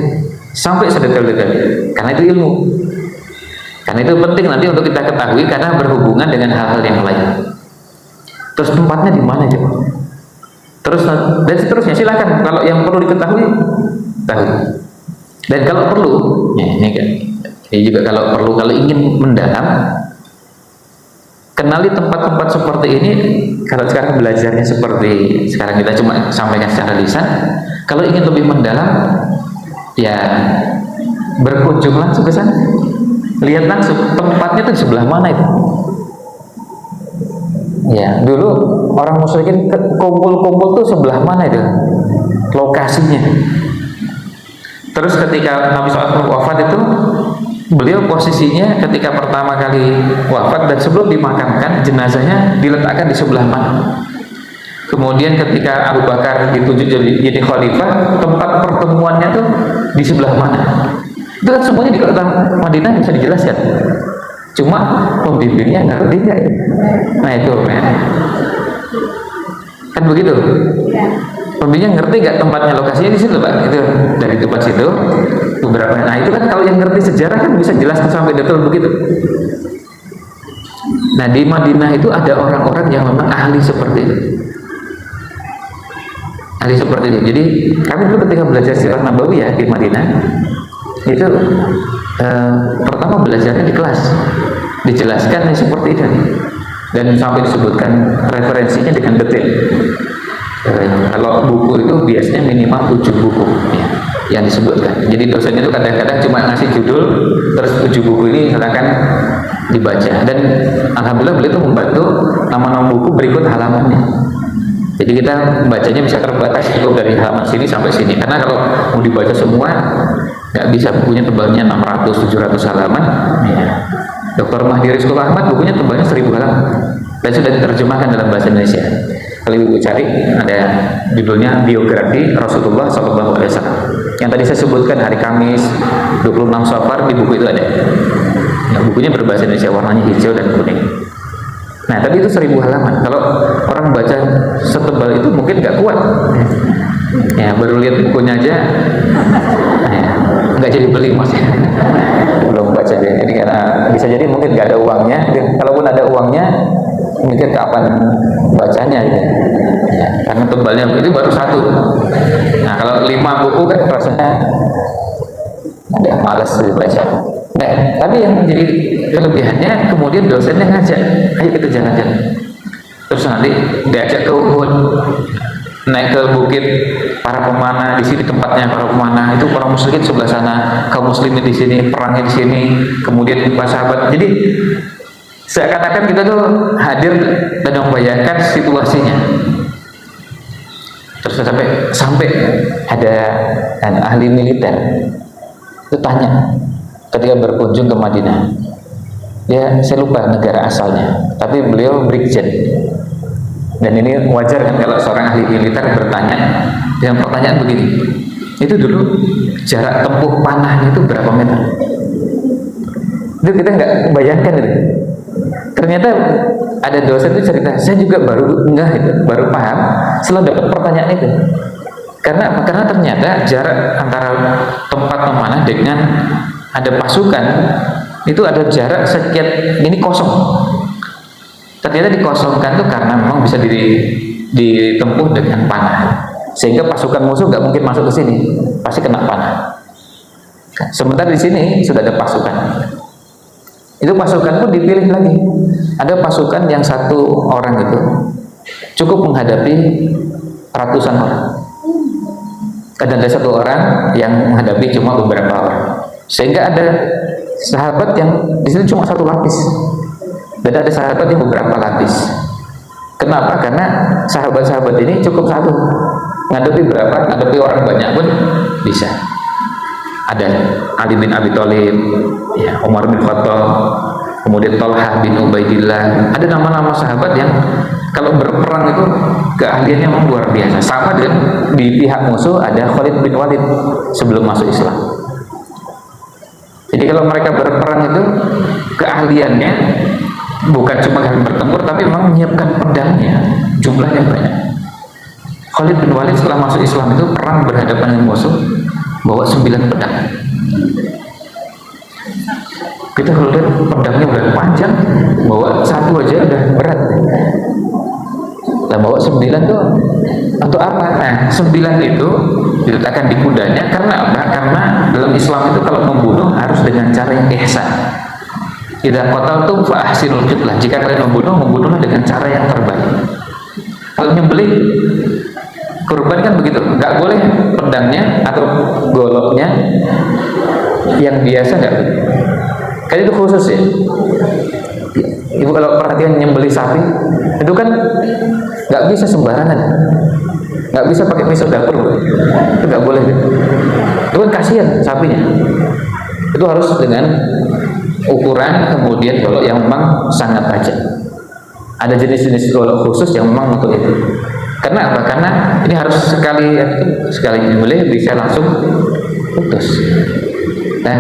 Speaker 1: sampai sedetail-detail, karena itu ilmu. Karena itu penting nanti untuk kita ketahui karena berhubungan dengan hal-hal yang lain. Terus tempatnya di mana coba? Terus dan seterusnya, silakan kalau yang perlu diketahui tahu. Dan kalau perlu, ya, ini juga kalau perlu, kalau ingin mendalam, kenali tempat-tempat seperti ini. Kalau sekarang belajarnya seperti sekarang kita cuma sampaikan secara lisan, kalau ingin lebih mendalam, ya berkunjung langsung ke sana, lihat langsung tempatnya itu di sebelah mana itu. Ya, dulu orang musyrikin kumpul-kumpul tuh sebelah mana itu lokasinya. Terus ketika Nabi SAW wafat itu, beliau posisinya ketika pertama kali wafat dan sebelum dimakamkan, jenazahnya diletakkan di sebelah mana. Kemudian ketika Abu Bakar ditunjuk jadi khalifah, tempat pertemuannya tuh di sebelah mana. Itu kan semuanya di kota Madinah bisa dijelaskan. Cuma pembimbingnya ngerti nggak ya? Nah itu ya. Kan begitu. Pembimbingnya ngerti nggak tempatnya, lokasinya di situ Pak. Itu dari tempat situ beberapa. Nah itu kan kalau yang ngerti sejarah kan bisa jelaskan sampai detail begitu. Nah di Madinah itu ada orang-orang yang memang ahli seperti itu. Ahli seperti itu. Jadi kami dulu ketika belajar sirah Nabawiyah di Madinah itu pertama belajarnya di kelas, dijelaskan seperti itu dan sampai disebutkan referensinya dengan detail. Kalau buku itu biasanya minimal 7 buku ya, yang disebutkan. Jadi dosen itu kadang-kadang cuma ngasih judul terus 7 buku ini silakan dibaca, dan alhamdulillah beliau itu membantu nama-nama buku berikut halamannya. Jadi kita bacanya bisa terbatas cukup dari halaman sini sampai sini, karena kalau mau dibaca semua nggak bisa, bukunya tebalnya 600-700 halaman ya. Dr. Mahdi Rizqul Ahmad bukunya tebalnya 1000 halaman dan sudah diterjemahkan dalam bahasa Indonesia. Kalau ibu cari ada judulnya Biografi Rasulullah SAW yang tadi saya sebutkan, hari Kamis 26 Safar, di buku itu ada ya, bukunya berbahasa Indonesia, warnanya hijau dan kuning. Nah tapi itu 1000 halaman. Kalau orang baca setebal itu mungkin nggak kuat ya, baru lihat bukunya aja ya, nggak jadi beli maksudnya, belum baca aja. Jadi karena bisa jadi mungkin nggak ada uangnya, kalaupun ada uangnya mikir kapan bacanya gitu ya, karena tebalnya itu baru 1. Nah kalau 5 buku kan rasanya ada malas dibaca. Nah, tapi yang menjadi kelebihannya kemudian dosennya ngajak, ayo kita jalan-jalan. Terus nanti diajak ke Uhud, naik ke bukit para pemanah, di sini tempatnya para pemanah, itu para musyrikin sebelah sana, kaum muslimin di sini, perangnya di sini, kemudian para sahabat. Jadi seakan-akan kita tuh hadir dan membayangkan situasinya. Terus sampai ada ahli militer itu tanya ketika berkunjung ke Madinah, saya lupa negara asalnya, tapi beliau brigjen, dan ini wajar kan kalau seorang ahli militer bertanya dengan pertanyaan begini, itu dulu jarak tempuh panahnya itu berapa meter? Itu kita nggak bayangkan itu. Ternyata ada dosen itu cerita, saya juga baru paham setelah dapat pertanyaan itu. Karena apa? Karena ternyata jarak antara tempat memanah dengan ada pasukan itu ada jarak sekian, ini kosong. Ternyata dikosongkan tuh karena memang bisa ditempuh dengan panah, sehingga pasukan musuh nggak mungkin masuk ke sini, pasti kena panah. Sementara di sini sudah ada pasukan. Itu pasukan pun dipilih lagi. Ada pasukan yang 1 orang itu cukup menghadapi ratusan orang. Ada 1 orang yang menghadapi cuma beberapa orang. Sehingga ada sahabat yang di sini cuma 1 lapis, dan ada sahabat yang beberapa lapis. Kenapa? Karena sahabat-sahabat ini cukup 1, ngadepi berapa? Ngadepi orang banyak pun bisa. Ada Ali bin Abi Thalib, ya, Umar bin Khattab, kemudian Thalhah bin Ubaidillah. Ada nama-nama sahabat yang kalau berperang itu keahliannya memang luar biasa. Sama dengan di pihak musuh ada Khalid bin Walid sebelum masuk Islam. Jadi kalau mereka berperang itu keahliannya bukan cuma bertempur, tapi memang menyiapkan pedangnya, jumlahnya banyak. Khalid bin Walid setelah masuk Islam itu perang berhadapan dengan musuh bawa 9 pedang. Kita kalau lihat pedangnya udah panjang, bawa satu aja udah berat. Nah, bawa 9 tuh untuk apa? Nah, 9 itu diletakkan di kudanya karena apa? Karena dalam Islam itu kalau membunuh harus dengan cara yang ihsan. Idza qataltum fa ahsinul qitlah. Jika kalian membunuhlah dengan cara yang terbaik. Kalau nyembelih kurban kan begitu, nggak boleh pedangnya atau goloknya yang biasa, nggak. Kan itu khusus ya. Ibu kalau perhatian nyembelih sapi itu kan nggak bisa sembarangan, nggak bisa pakai pisau dapur, itu nggak boleh. Itu kan kasihan sapinya. Itu harus dengan ukuran, kemudian golok yang memang sangat tajam. Ada jenis-jenis golok khusus yang memang untuk itu. Karena apa? Karena ini harus sekali nyembelih bisa langsung putus. Nah,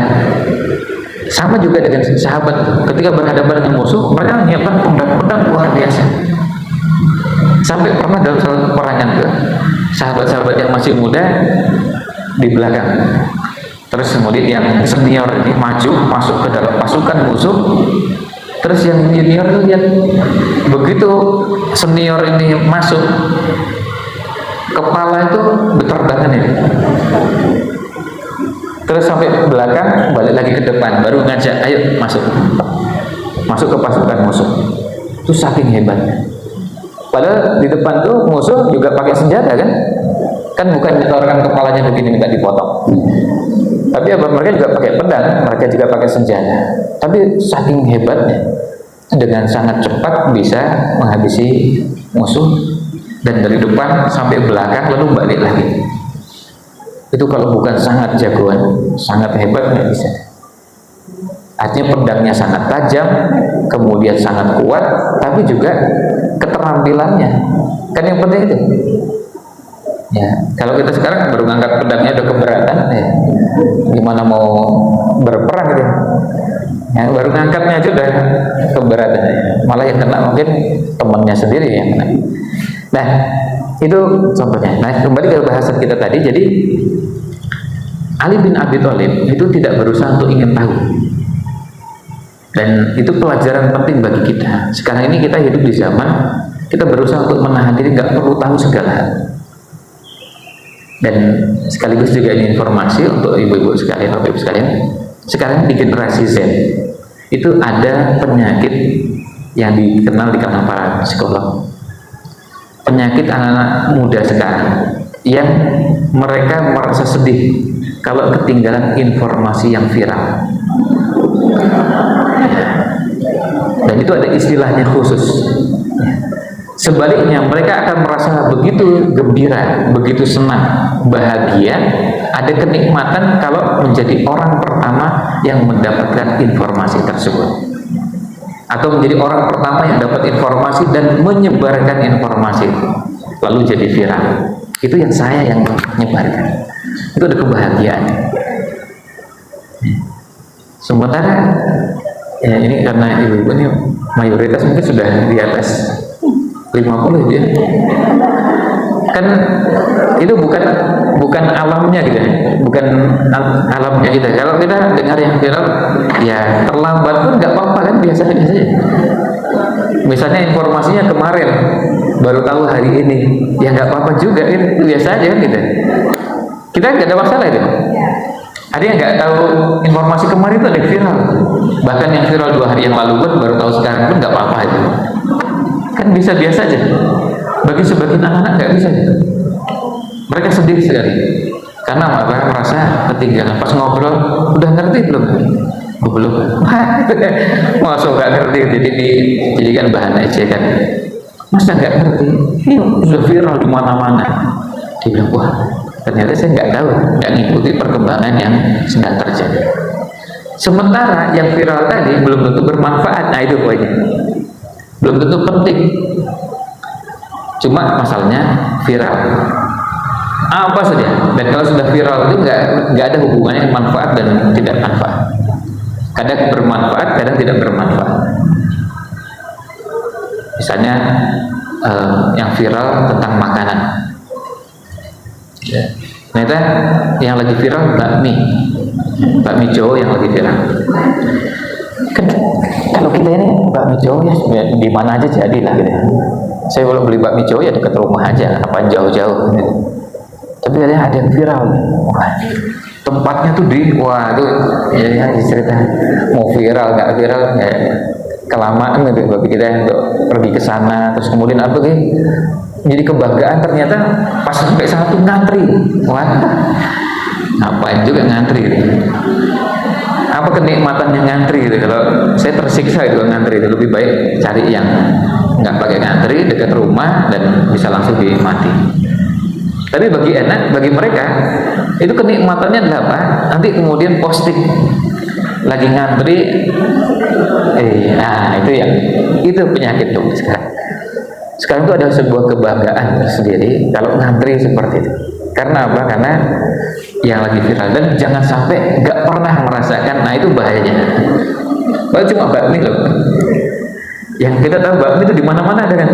Speaker 1: sama juga dengan sahabat ketika berhadapan dengan musuh, mereka menyiapkan pedang-pedang luar biasa. Sampai pernah dalam satu peperangan ke sahabat-sahabat yang masih muda di belakang, terus kemudian yang senior ini maju masuk ke dalam pasukan musuh, terus yang junior itu lihat begitu senior ini masuk, kepala itu berterbangan ini. Terus sampai belakang, balik lagi ke depan, baru ngajak, ayo masuk ke pasukan musuh. Itu saking hebatnya. Padahal di depan tuh musuh juga pakai senjata kan bukan orang kepalanya begini minta dipotong. Tapi apa, mereka juga pakai pedang, mereka juga pakai senjata. Tapi saking hebatnya, dengan sangat cepat bisa menghabisi musuh dan dari depan sampai belakang lalu balik lagi. Itu kalau bukan sangat jagoan, sangat hebat nggak bisa. Artinya pedangnya sangat tajam, kemudian sangat kuat, tapi juga keterampilannya. Kan yang penting itu. Ya, kalau kita sekarang baru ngangkat pedangnya udah keberatan, ya, gimana mau berperang gitu? Ya, baru ngangkatnya aja udah keberatan. Malah yang kena mungkin temannya sendiri yang kena. Nah, itu contohnya. Nah, kembali ke bahasan kita tadi. Jadi Ali bin Abi Thalib itu tidak berusaha untuk ingin tahu, dan itu pelajaran penting bagi kita. Sekarang ini kita hidup di zaman kita berusaha untuk menahan diri, nggak perlu tahu segala hal. Dan sekaligus juga ini informasi untuk ibu-ibu sekalian, bapak-ibu sekalian. Sekarang di generasi Z itu ada penyakit yang dikenal di kalangan para psikolog. Penyakit anak-anak muda sekarang yang mereka merasa sedih kalau ketinggalan informasi yang viral. Dan itu ada istilahnya khusus. Sebaliknya, mereka akan merasa begitu gembira, begitu senang, bahagia, ada kenikmatan kalau menjadi orang pertama yang mendapatkan informasi tersebut, atau menjadi orang pertama yang dapat informasi dan menyebarkan informasi itu, lalu jadi viral. Itu yang saya yang menyebarkan. Itu ada kebahagiaan. Sementara ya ini karena ibu-ibu ini mayoritas mungkin sudah di atas 50 ya. Kan itu bukan alamnya gitu, bukan alamnya kita. Kalau kita dengar yang viral, ya terlambat pun nggak apa-apa kan, biasa-biasa saja. Misalnya informasinya kemarin, baru tahu hari ini, ya nggak apa-apa juga, itu biasa aja kan gitu. Kita nggak ada masalah itu. Ada yang nggak tahu informasi kemarin itu ada viral, bahkan yang viral 2 hari yang lalu pun baru tahu sekarang pun nggak apa-apa itu. Kan bisa biasa aja. Bagi sebagian anak-anak nggak bisa gitu. Mereka sedih sekali karena mereka merasa ketinggalan. Pas ngobrol, udah ngerti belum? Oh, belum. Masuk nggak ngerti, jadi dijadikan bahan ejekan. Masa nggak ngerti? Ini udah viral di mana-mana. Dia bilang, wah, ternyata saya nggak tahu, nggak ngikuti perkembangan yang sedang terjadi. Sementara yang viral tadi belum tentu bermanfaat. Nah, itu poinnya. Belum tentu penting. Cuma masalahnya viral apa saja, dan kalau sudah viral itu nggak ada hubungannya manfaat dan tidak manfaat. Kadang bermanfaat, kadang tidak bermanfaat. Misalnya yang viral tentang makanan, ternyata yang lagi viral bakmi Jawa yang lagi viral. Kan kalau kita ini bakmi Jawa ya di mana aja jadilah gitu. Saya kalau beli bakmi Jawa ya dekat rumah aja, apa jauh-jauh gitu. Tapi kadang ada yang viral, wah, tempatnya tuh wah itu ya cerita mau viral nggak viral ya kelamaan gitu bagi kita untuk pergi ke sana, terus kemudian apa gitu jadi kebanggaan, ternyata pas sampai sana tuh ngantri, wah ngapain juga ngantri gitu. Apa kenikmatannya ngantri gitu? Kalau saya tersiksa itu ngantri itu, lebih baik cari yang nggak pakai ngantri dekat rumah dan bisa langsung dinikmati. Tapi bagi mereka itu kenikmatannya adalah apa? Nanti kemudian posting lagi ngantri, itu penyakit tuh sekarang. Sekarang itu ada sebuah kebanggaan tersendiri kalau ngantri seperti itu. Karena apa? Karena yang lagi viral, dan jangan sampai nggak pernah merasakan. Nah itu bahayanya. Bahkan cuma bakmi loh. Yang kita tahu bakmi itu di mana-mana ada kan.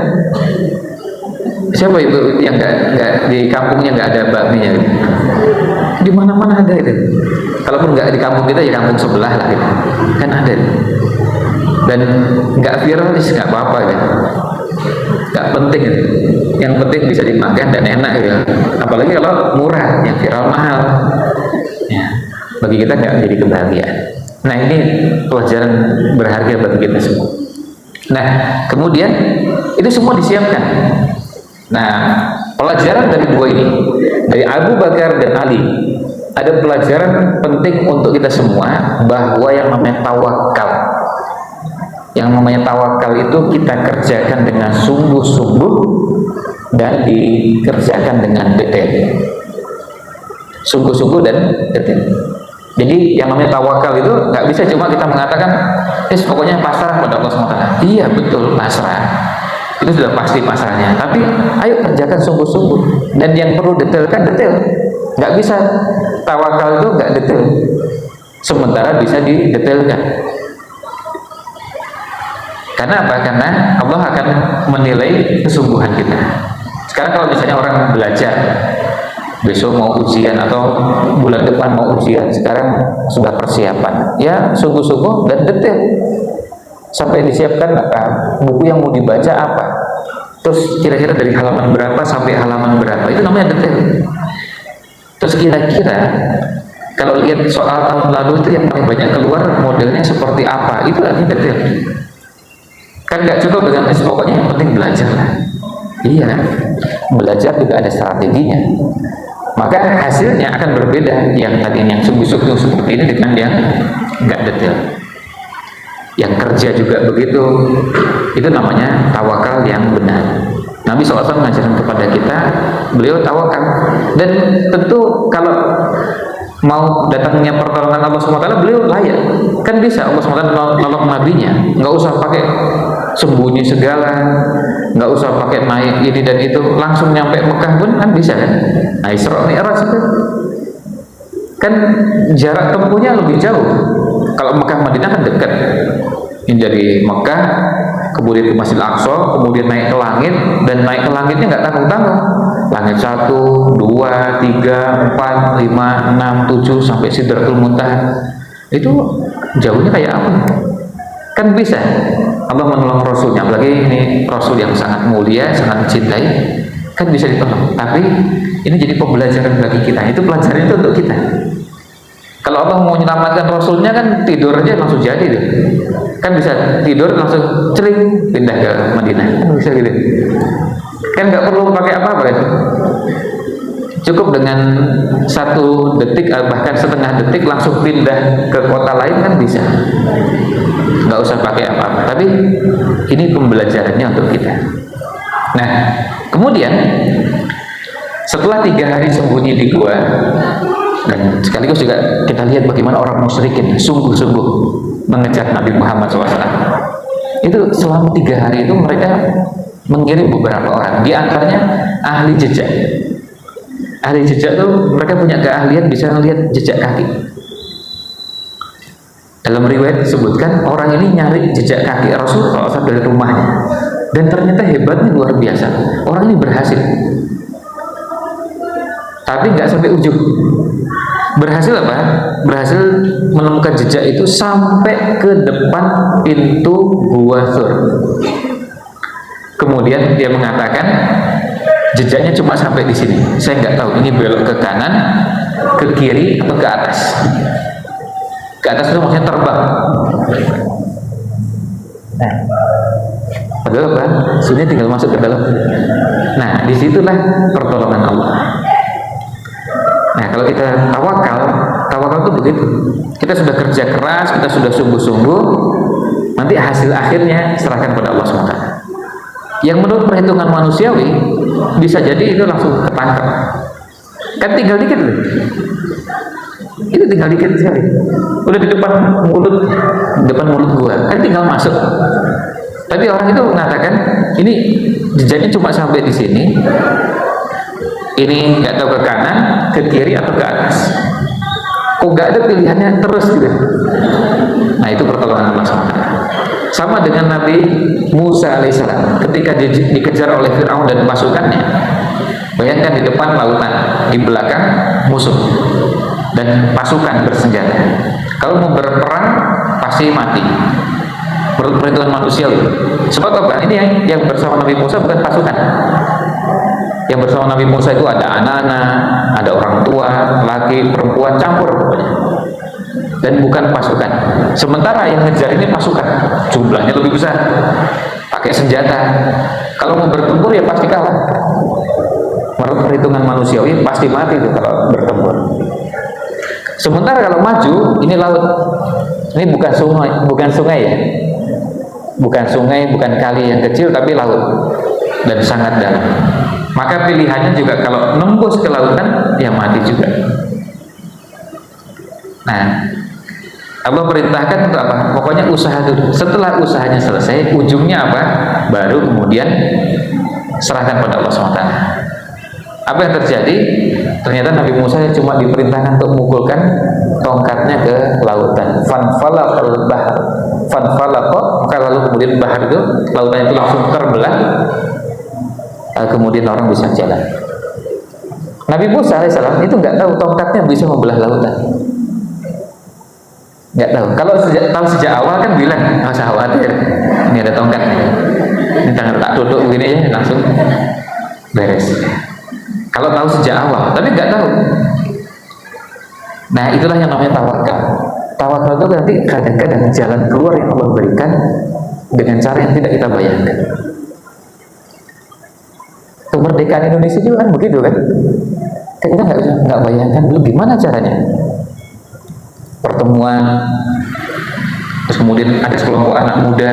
Speaker 1: Siapa itu yang nggak di kampungnya nggak ada bakminya? Gitu? Di mana-mana ada itu. Kalaupun nggak di kampung kita ya kampung sebelah lah gitu. Kan ada. Dan nggak viral sih nggak apa-apa kan. Nggak penting gitu. Yang penting bisa dimakan dan enak gitu. Apalagi kalau murah, yang viral mahal. Ya, bagi kita nggak menjadi kebahagiaan. Nah ini pelajaran berharga bagi kita semua. Nah kemudian itu semua disiapkan. Nah pelajaran dari dua ini, dari Abu Bakar dan Ali, ada pelajaran penting untuk kita semua bahwa yang namanya tawakal. Yang namanya tawakal itu kita kerjakan dengan sungguh-sungguh dan dikerjakan dengan detail. Sungguh-sungguh dan detail. Jadi yang namanya tawakal itu nggak bisa cuma kita mengatakan, pokoknya pasrah pada Allah SWT. Iya betul pasrah, itu sudah pasti pasrahnya. Tapi ayo kerjakan sungguh-sungguh. Dan yang perlu detail kan detail. Nggak bisa tawakal itu nggak detail, sementara bisa didetailkan. Karena apa? Karena Allah akan menilai kesungguhan kita. Sekarang kalau misalnya orang belajar, besok mau ujian atau bulan depan mau ujian, sekarang sudah persiapan, ya sungguh-sungguh dan detail. Sampai disiapkan buku yang mau dibaca apa, terus kira-kira dari halaman berapa sampai halaman berapa, itu namanya detail. Terus kira-kira kalau lihat soal tahun lalu itu yang paling banyak keluar modelnya seperti apa, itu lagi detail. Kan nggak cukup dengan pokoknya yang penting belajar lah. Iya, belajar juga ada strateginya. Maka hasilnya akan berbeda. Yang tadi yang sungguh-sungguh seperti ini dengan yang nggak detail. Yang kerja juga begitu. Itu namanya tawakal yang benar. Nabi SAW mengajarkan kepada kita, beliau tawakal. Dan tentu kalau mau datangnya pertolongan Allah SWT, beliau layak. Kan bisa Allah SWT nolong nabinya, nggak usah pakai sembunyi segala, nggak usah pakai naik ini dan itu, langsung nyampe Mekah pun kan bisa kan. Nah Isra Mi'raj itu kan jarak tempuhnya lebih jauh. Kalau Mekah Madinah kan dekat. Ini dari Mekah kemudian ke Masjidil Aqsa, kemudian naik ke langit, dan naik ke langitnya nggak tanggung-tanggung. Langit 1, 2, 3, 4, 5, 6, 7 sampai Sidratul Muntaha. Itu jauhnya kayak apa? Kan bisa Allah menolong Rasulnya, apalagi ini Rasul yang sangat mulia, sangat dicintai, kan bisa ditolong. Tapi ini jadi pembelajaran bagi kita. Itu pelajaran itu untuk kita. Kalau Allah mau menyelamatkan Rasulnya kan tidur aja langsung jadi deh. Kan bisa tidur langsung celing pindah ke Madinah, kan bisa gitu. Kan nggak perlu pakai apa-apa kan. Cukup dengan 1 detik bahkan setengah detik langsung pindah ke kota lain kan bisa. Nggak usah pakai apa-apa. Tapi ini pembelajarannya untuk kita. Nah, kemudian setelah 3 hari sembunyi di gua, dan sekaligus juga kita lihat bagaimana orang musyrikin sungguh-sungguh mengejar Nabi Muhammad SAW. Itu selama 3 hari itu mereka mengirim beberapa orang, di antaranya ahli jejak. Ahli jejak itu mereka punya keahlian bisa melihat jejak kaki. Dalam riwayat disebutkan orang ini nyari jejak kaki Rasul SAW dari rumahnya, dan ternyata hebatnya luar biasa. Orang ini berhasil, tapi nggak sampai ujung. Berhasil apa? Berhasil menemukan jejak itu sampai ke depan pintu Gua Thur. Kemudian dia mengatakan jejaknya cuma sampai di sini. Saya nggak tahu ini belok ke kanan, ke kiri, atau ke atas. Ke atas itu maksudnya terbang. Nah, padahal apa? Sini tinggal masuk ke dalam. Nah, disitulah pertolongan Allah. Nah, kalau kita tawakal itu begitu. Kita sudah kerja keras, kita sudah sungguh-sungguh, nanti hasil akhirnya serahkan pada Allah SWT. Yang menurut perhitungan manusiawi bisa jadi itu langsung ketangkap. Kan tinggal dikit loh. Itu tinggal dikit sekali. Udah di depan mulut gua, kan tinggal masuk. Tapi orang itu mengatakan ini jejaknya cuma sampai di sini. Ini nggak tahu ke kanan, ke kiri, atau ke atas. Kok nggak ada pilihannya terus gitu. Nah, itu pertolongan Allah SWT. Sama dengan Nabi Musa alaihissalam ketika dikejar oleh Fir'aun dan pasukannya. Bayangkan di depan lautan, di belakang musuh dan pasukan bersenjata. Kalau mau berperang pasti mati. Menurut perhitungan manusia. Sebab apa? Ini yang bersama Nabi Musa bukan pasukan. Yang bersama Nabi Musa itu ada anak-anak, ada orang tua, laki, perempuan, campur pokoknya. Dan bukan pasukan. Sementara yang ngejar ini pasukan, jumlahnya lebih besar, pakai senjata. Kalau mau bertempur ya pasti kalah. Menurut perhitungan manusiawi pasti mati itu kalau bertempur. Sementara kalau maju, ini laut. Ini bukan sungai ya. Bukan sungai, bukan kali yang kecil, tapi laut. Dan sangat dalam. Maka pilihannya juga kalau nembus ke lautan, ya mati juga. Nah, Allah perintahkan untuk apa? Pokoknya usaha dulu. Setelah usahanya selesai, ujungnya apa? Baru kemudian serahkan pada Allah SWT. Apa yang terjadi? Ternyata Nabi Musa cuma diperintahkan untuk memukulkan tongkatnya ke lautan. Fanfalaqal bahr. Maka lalu kemudian bahar itu, lautan itu langsung terbelah. Kemudian orang bisa jalan. Nabi Musa alaihissalam itu nggak tahu tongkatnya bisa membelah lautan. Nggak tahu. Kalau tahu sejak awal kan bilang, nggak usah khawatir, ini ada tongkatnya. Ini tangan tak duduk begini ya langsung beres. Kalau tahu sejak awal, tapi nggak tahu. Nah, itulah yang namanya tawakal. Tawakal itu nanti kadang-kadang jalan keluar yang Allah berikan dengan cara yang tidak kita bayangkan. Kemerdekaan Indonesia juga kan begitu kan? Kita nggak bayangkan dulu gimana caranya. Pertemuan, terus kemudian ada sekelompok anak muda,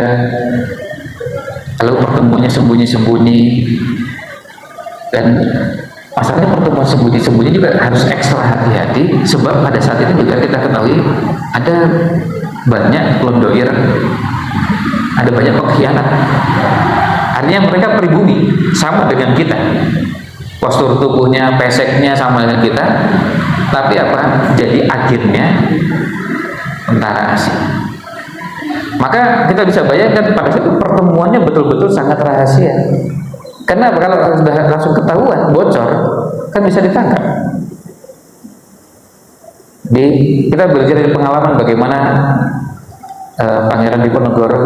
Speaker 1: lalu pertemuannya sembunyi-sembunyi, dan masalahnya pertemuan sembunyi-sembunyi juga harus ekstra hati-hati, sebab pada saat itu juga kita ketahui ada banyak londoir, ada banyak pengkhianat. Artinya mereka pribumi, sama dengan kita, postur tubuhnya, peseknya sama dengan kita, tapi apa? Jadi agennya tentara asing. Maka kita bisa bayangkan pada saat itu pertemuannya betul-betul sangat rahasia. Karena kalau sudah langsung ketahuan, bocor, kan bisa ditangkap. Kita belajar dari pengalaman bagaimana Pangeran Diponegoro,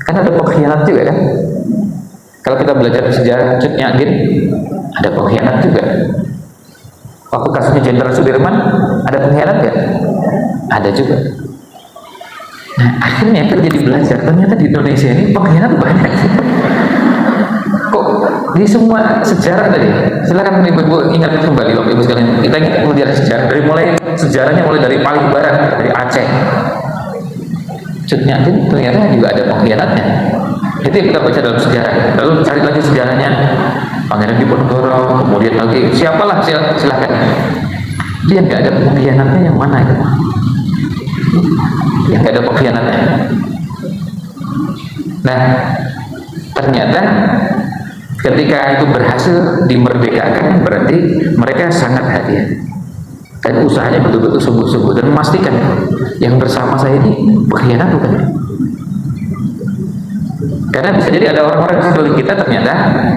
Speaker 1: kan ada pengkhianat juga kan. Kalau kita belajar sejarah Cut Nyak Dien, ada pengkhianat juga. Waktu kasusnya Jenderal Sudirman, ada pengkhianat nggak? Ada juga. Nah, akhirnya kita jadi belajar, ternyata di Indonesia ini pengkhianat banyak. Kok di semua sejarah tadi? Silakan ibu-ibu ingat kembali, Bapak Ibu sekalian. Kita belajar sejarah sejarahnya mulai dari paling barat, dari Aceh. Cut Nyak Dien ternyata juga ada pengkhianatnya. Itu yang kita baca dalam sejarah. Lalu cari lagi sejarahnya Pangeran Diponegoro, kemudian lagi siapalah, silakan. Dia nggak ada pengkhianatnya yang mana itu? Yang nggak ada pengkhianatnya. Nah, ternyata ketika itu berhasil dimerdekakan, berarti mereka sangat hati-hati dan usahanya betul-betul sungguh-sungguh dan memastikan yang bersama saya ini pengkhianat bukan? Karena bisa jadi ada orang-orang sekeliling kita ternyata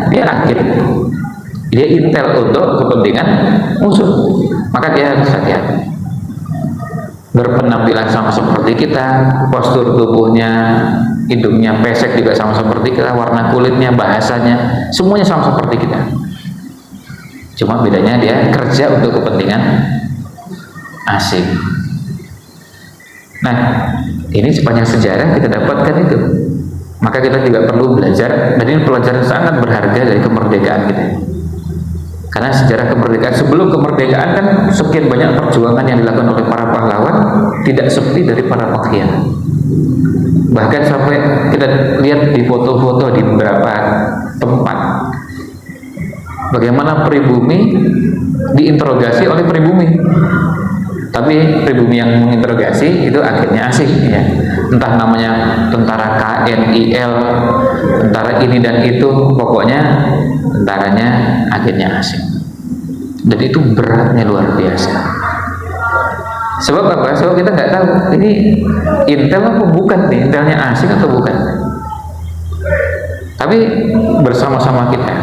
Speaker 1: dia agen, dia intel untuk kepentingan musuh. maka dia harus hati-hati. Berpenampilan sama seperti kita, postur tubuhnya, hidungnya pesek juga sama seperti kita, warna kulitnya, bahasanya, semuanya sama seperti kita. Cuma bedanya dia kerja untuk kepentingan asing. Nah, ini sepanjang sejarah kita dapatkan itu. Maka kita juga perlu belajar, dan ini pelajaran sangat berharga dari kemerdekaan kita. Karena sejarah kemerdekaan, sebelum kemerdekaan kan sekian banyak perjuangan yang dilakukan oleh para pahlawan, tidak sepi dari para pengkhianat. Bahkan sampai kita lihat di foto-foto di beberapa tempat, bagaimana pribumi diinterogasi oleh pribumi. Tapi pribumi yang menginterogasi itu akhirnya asing, ya. Entah namanya tentara KNIL, tentara ini dan itu, pokoknya tentaranya akhirnya asing. Dan itu beratnya luar biasa. Sebab apa? Sebab kita nggak tahu ini intel apa bukan nih, intelnya asing atau bukan. Tapi bersama-sama kita.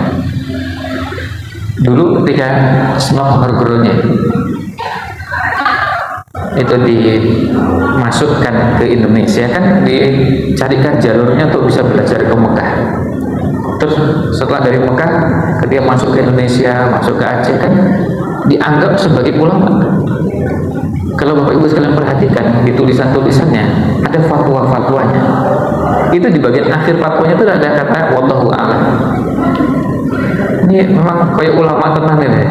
Speaker 1: Dulu ketika Snog Horgoronye itu dimasukkan ke Indonesia, kan dicarikan jalurnya untuk bisa belajar ke Mekah. Terus setelah dari Mekah ketika masuk ke Indonesia, masuk ke Aceh, kan dianggap sebagai ulama. Kalau Bapak Ibu sekalian perhatikan di tulisan-tulisannya ada fatwa-fatwanya. Itu di bagian akhir fatwanya itu ada kata wallahu a'lam. Ini memang kayak ulama tenan ini.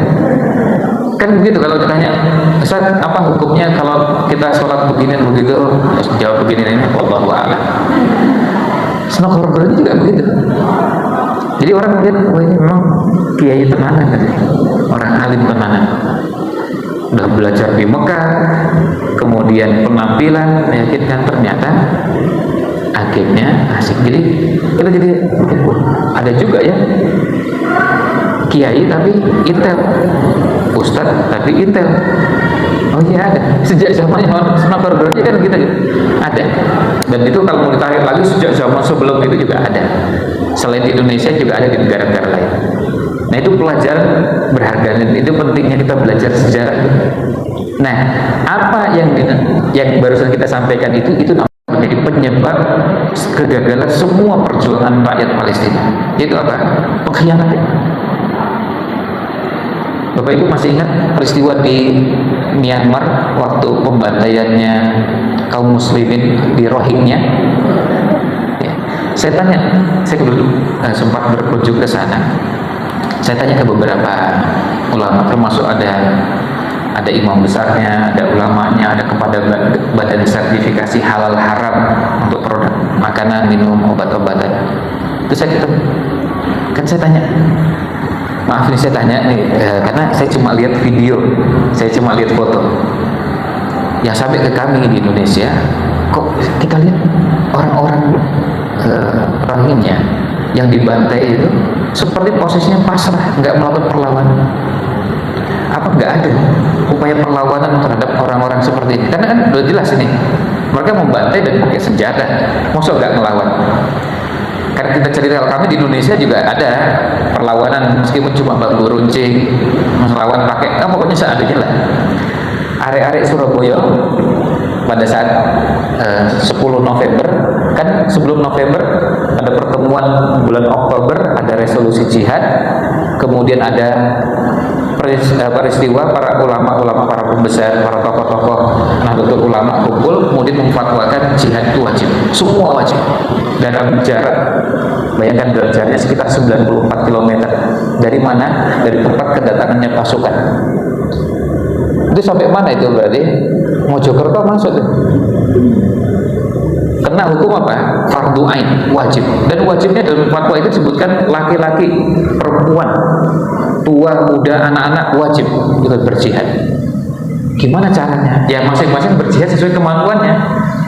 Speaker 1: Kan begitu kalau ditanya, Ustaz, apa hukumnya kalau kita sholat begini begitu? Jawab begini ini, wallahu a'lam. Snog Horgoronye juga begitu. Jadi orang melihat, oh ini memang kiai tenanan, orang alim tenanan. Udah belajar di Mekah, kemudian penampilan meyakinkan, ternyata akhirnya asik. Jadi kita jadi ada juga ya kiai tapi intel, ustadz tapi intel. Oh iya ada, sejak zamannya Snog Horgoronye kan kita ada. Dan itu kalau mau ditarik lagi sejak zaman sebelum itu juga ada. Selain di Indonesia juga ada di negara-negara lain. Nah itu pelajaran berharga, dan itu pentingnya kita belajar sejarah. Nah apa yang barusan kita sampaikan itu menjadi penyebab kegagalan semua perjuangan rakyat Palestina. Itu apa? Pengkhianatan. Bapak Ibu masih ingat peristiwa di Myanmar waktu pembantaiannya kaum muslimin di Rohingya? Ya. Saya tanya, saya dulu sempat berkunjung ke sana. Saya tanya ke beberapa ulama, termasuk ada imam besarnya, ada ulamanya, ada kepada badan sertifikasi halal haram untuk produk makanan, minum, obat-obatan. Itu saya ketemu, kan saya tanya, maaf nih saya tanya nih, karena saya cuma lihat video, saya cuma lihat foto yang sampai ke kami di Indonesia. Kok kita lihat orang-orang Rohingya yang dibantai itu seperti posisinya pasrah, nggak melakukan perlawanan. Apa nggak ada upaya perlawanan terhadap orang-orang seperti ini? Karena kan udah jelas ini, mereka membantai dan pakai senjata, maksud nggak ngelawan. Karena kita cerita kami di Indonesia juga ada perlawanan meskipun cuma bambu runcing, melawan pakai, pokoknya seadanya lah. Arek-arek Surabaya pada saat 10 November, kan sebelum November ada pertemuan bulan Oktober, ada resolusi jihad, kemudian ada peristiwa para ulama-ulama, para pembesar, para tokoh-tokoh Nahdlatul Ulama kumpul, kemudian memfatwakan jihad itu wajib, semua wajib dalam jarak, bayangkan jaraknya sekitar 94 km dari mana? Dari tempat kedatangannya pasukan. Itu sampai mana itu berarti? Mojokerto masuk tuh. Kena hukum apa? Fardu ain, wajib. Dan wajibnya dalam fatwa itu disebutkan laki-laki, perempuan, tua, muda, anak-anak wajib ikut berjihad. Gimana caranya? Ya masing-masing berjihad sesuai kemampuannya.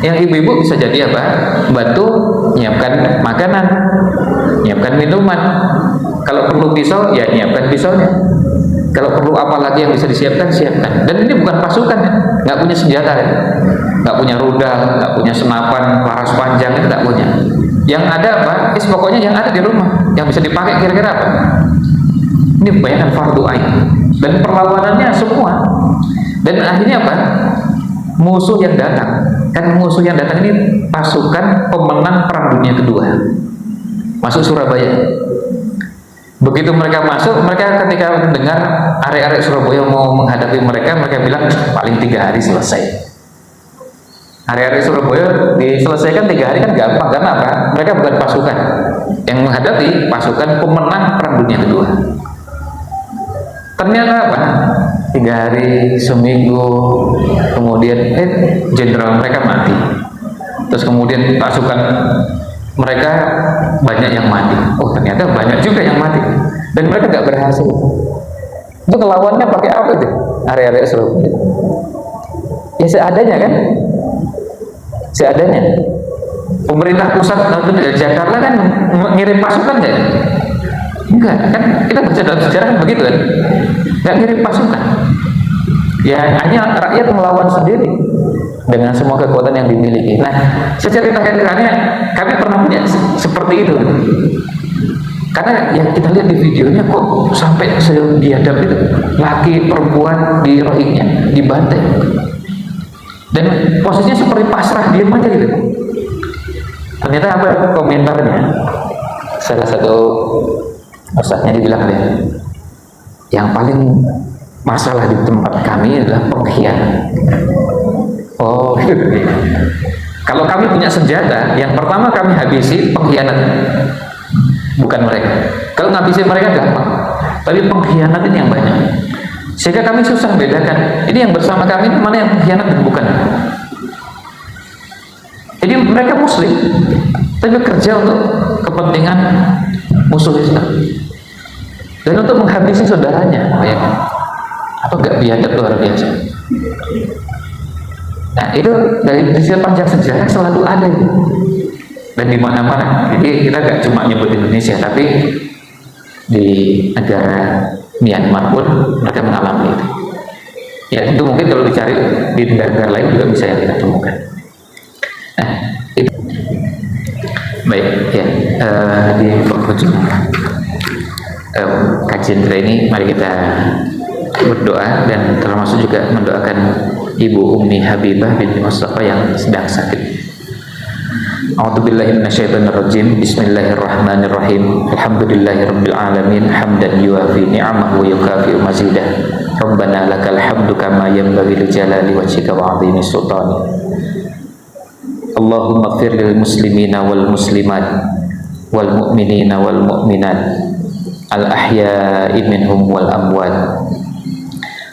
Speaker 1: Yang ibu-ibu bisa jadi apa? Bantu nyiapkan makanan, nyiapkan minuman. Kalau perlu pisau, ya nyiapkan pisaunya. Kalau perlu apa lagi yang bisa disiapkan, siapkan. Dan ini bukan pasukan, ya. Nggak punya senjata, ya. Nggak punya rudal, nggak punya senapan, laras panjang, itu nggak punya. Yang ada apa? Pokoknya yang ada di rumah, yang bisa dipakai kira-kira apa? Ini bayangkan fardu ain. dan perlawanannya semua. Dan akhirnya apa? Musuh yang datang, kan musuh yang datang ini pasukan pemenang Perang Dunia Kedua, masuk Surabaya. Begitu mereka masuk, mereka ketika mendengar arek-arek Surabaya mau menghadapi mereka, mereka bilang paling 3 hari selesai. Arek-arek Surabaya diselesaikan 3 hari kan gampang, karena apa? Mereka bukan pasukan yang menghadapi, pasukan pemenang Perang Dunia Kedua. Ternyata apa? 3 hari, seminggu, kemudian jenderal mereka mati. Terus kemudian pasukan mereka banyak yang mati. Oh, ternyata banyak juga yang mati. Dan mereka nggak berhasil. Itu ngelawannya pakai apa tuh? Area-area Surabaya. Ya seadanya kan? Seadanya. Pemerintah pusat atau dari Jakarta kan ngirim pasukan nggak? Enggak, kan kita baca dalam sejarah kan begitu kan? Nggak ngirim pasukan. Ya hanya rakyat melawan sendiri dengan semua kekuatan yang dimiliki. Nah, secara terakhir-terakhirnya kami pernah punya seperti itu. Karena yang kita lihat di videonya kok sampai biadab itu, laki perempuan di rohingnya dibantai. Dan posisinya seperti pasrah, diam aja gitu. Ternyata apa komentarnya? Salah satu ustaznya dibilang deh, yang paling masalah di tempat kami adalah pengkhianat. Oh, kalau kami punya senjata, yang pertama kami habisi pengkhianat, bukan mereka. Kalau ngabisi mereka gampang, tapi pengkhianat ini yang banyak. Sehingga kami susah bedakan, ini yang bersama kami mana yang pengkhianat dan bukan. Jadi mereka Muslim, tapi kerja untuk kepentingan musuh Islam dan untuk menghabisi saudaranya. Apa enggak biadab luar biasa. Nah itu dari panjang sejarah selalu ada itu, dan di mana-mana. Jadi kita nggak cuma nyebut Indonesia, tapi di negara Myanmar pun mereka mengalami itu. Ya itu mungkin kalau dicari di negara lain juga bisa yang kita temukan. Nah itu baik ya, di penghujung kajian kita ini mari kita berdoa, dan termasuk juga mendoakan Ibu Ummi Habibah binti Mustafa yang sedang sakit. A'udzubillahi minasyaitonirrajim. Bismillahirrahmanirrahim. Alhamdulillahirabbil alamin hamdan yuwafi ni'amahu wa yukafi'u mazidah. Rabbana lakal hamdu kama yanbaghi li jalali wajhika wa 'azimi sultani. Allahumma ighfir lil muslimina wal muslimat wal mu'minina wal mu'minat al ahya'i minhum wal amwat.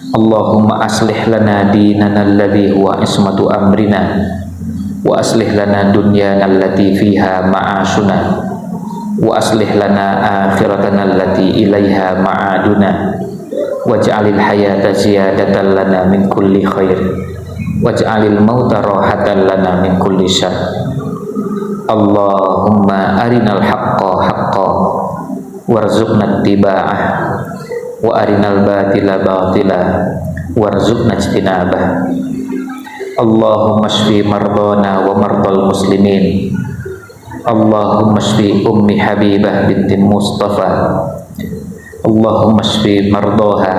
Speaker 1: Allahumma aslih lana dinana alladhi huwa ismatu amrina wa aslih lana dunyana allati fiha ma'ashuna wa aslih lana akhiratana allati ilaiha ma'aduna waj'alil hayata ziyadatan lana min kulli khair waj'alil mauta rahatan lana min kulli syarr. Allahumma arinal haqqa haqqan warzuqna ittiba'ah wa arinal batila batila warzuqna ijtinabah. Allahumma shfi mardana wa mardal muslimin. Allahumma shfi Ummi Habibah binti Mustafa. Allahumma shfi mardaha.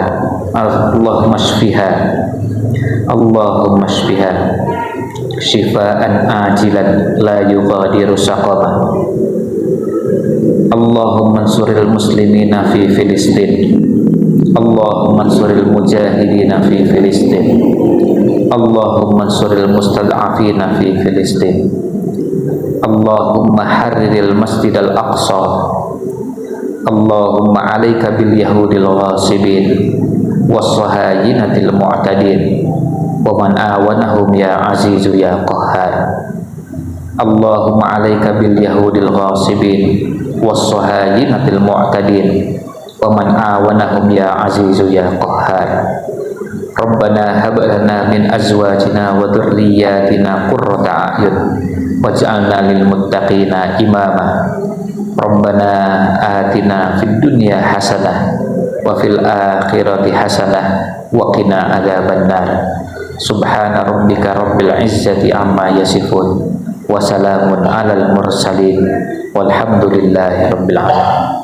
Speaker 1: Allahumma shfiha. Allahumma shfiha shifaan ajilan la yughadiru saqama. Allahumma ansuril muslimina fi Filistin. Allahumma ansuril mujahidina fi Filistin. Allahumma ansuril mustad'afina fi Filistin. Allahumma harriril masjidal aqsa. Allahumma alaika bil yahudil ghasibin was-sahayinatil mu'tadin wa man awanahum ya azizu ya qahhar. Allahumma alaika bil yahudil ghasibin was-sahayinatil mu'tadin wa man awanahum ya azizu ya qahhar. Rabbana hab lana min azwajina wa dhurriyyatina qurrata a'yun waj'alna lil muttaqina imama. Rabbana atina fid dunya hasanah wa fil akhirati hasanah wa qina adzabannar. Subhana rabbika rabbil izzati amma yasifun wa salamun alal mursalin walhamdulillahi rabbil alamin.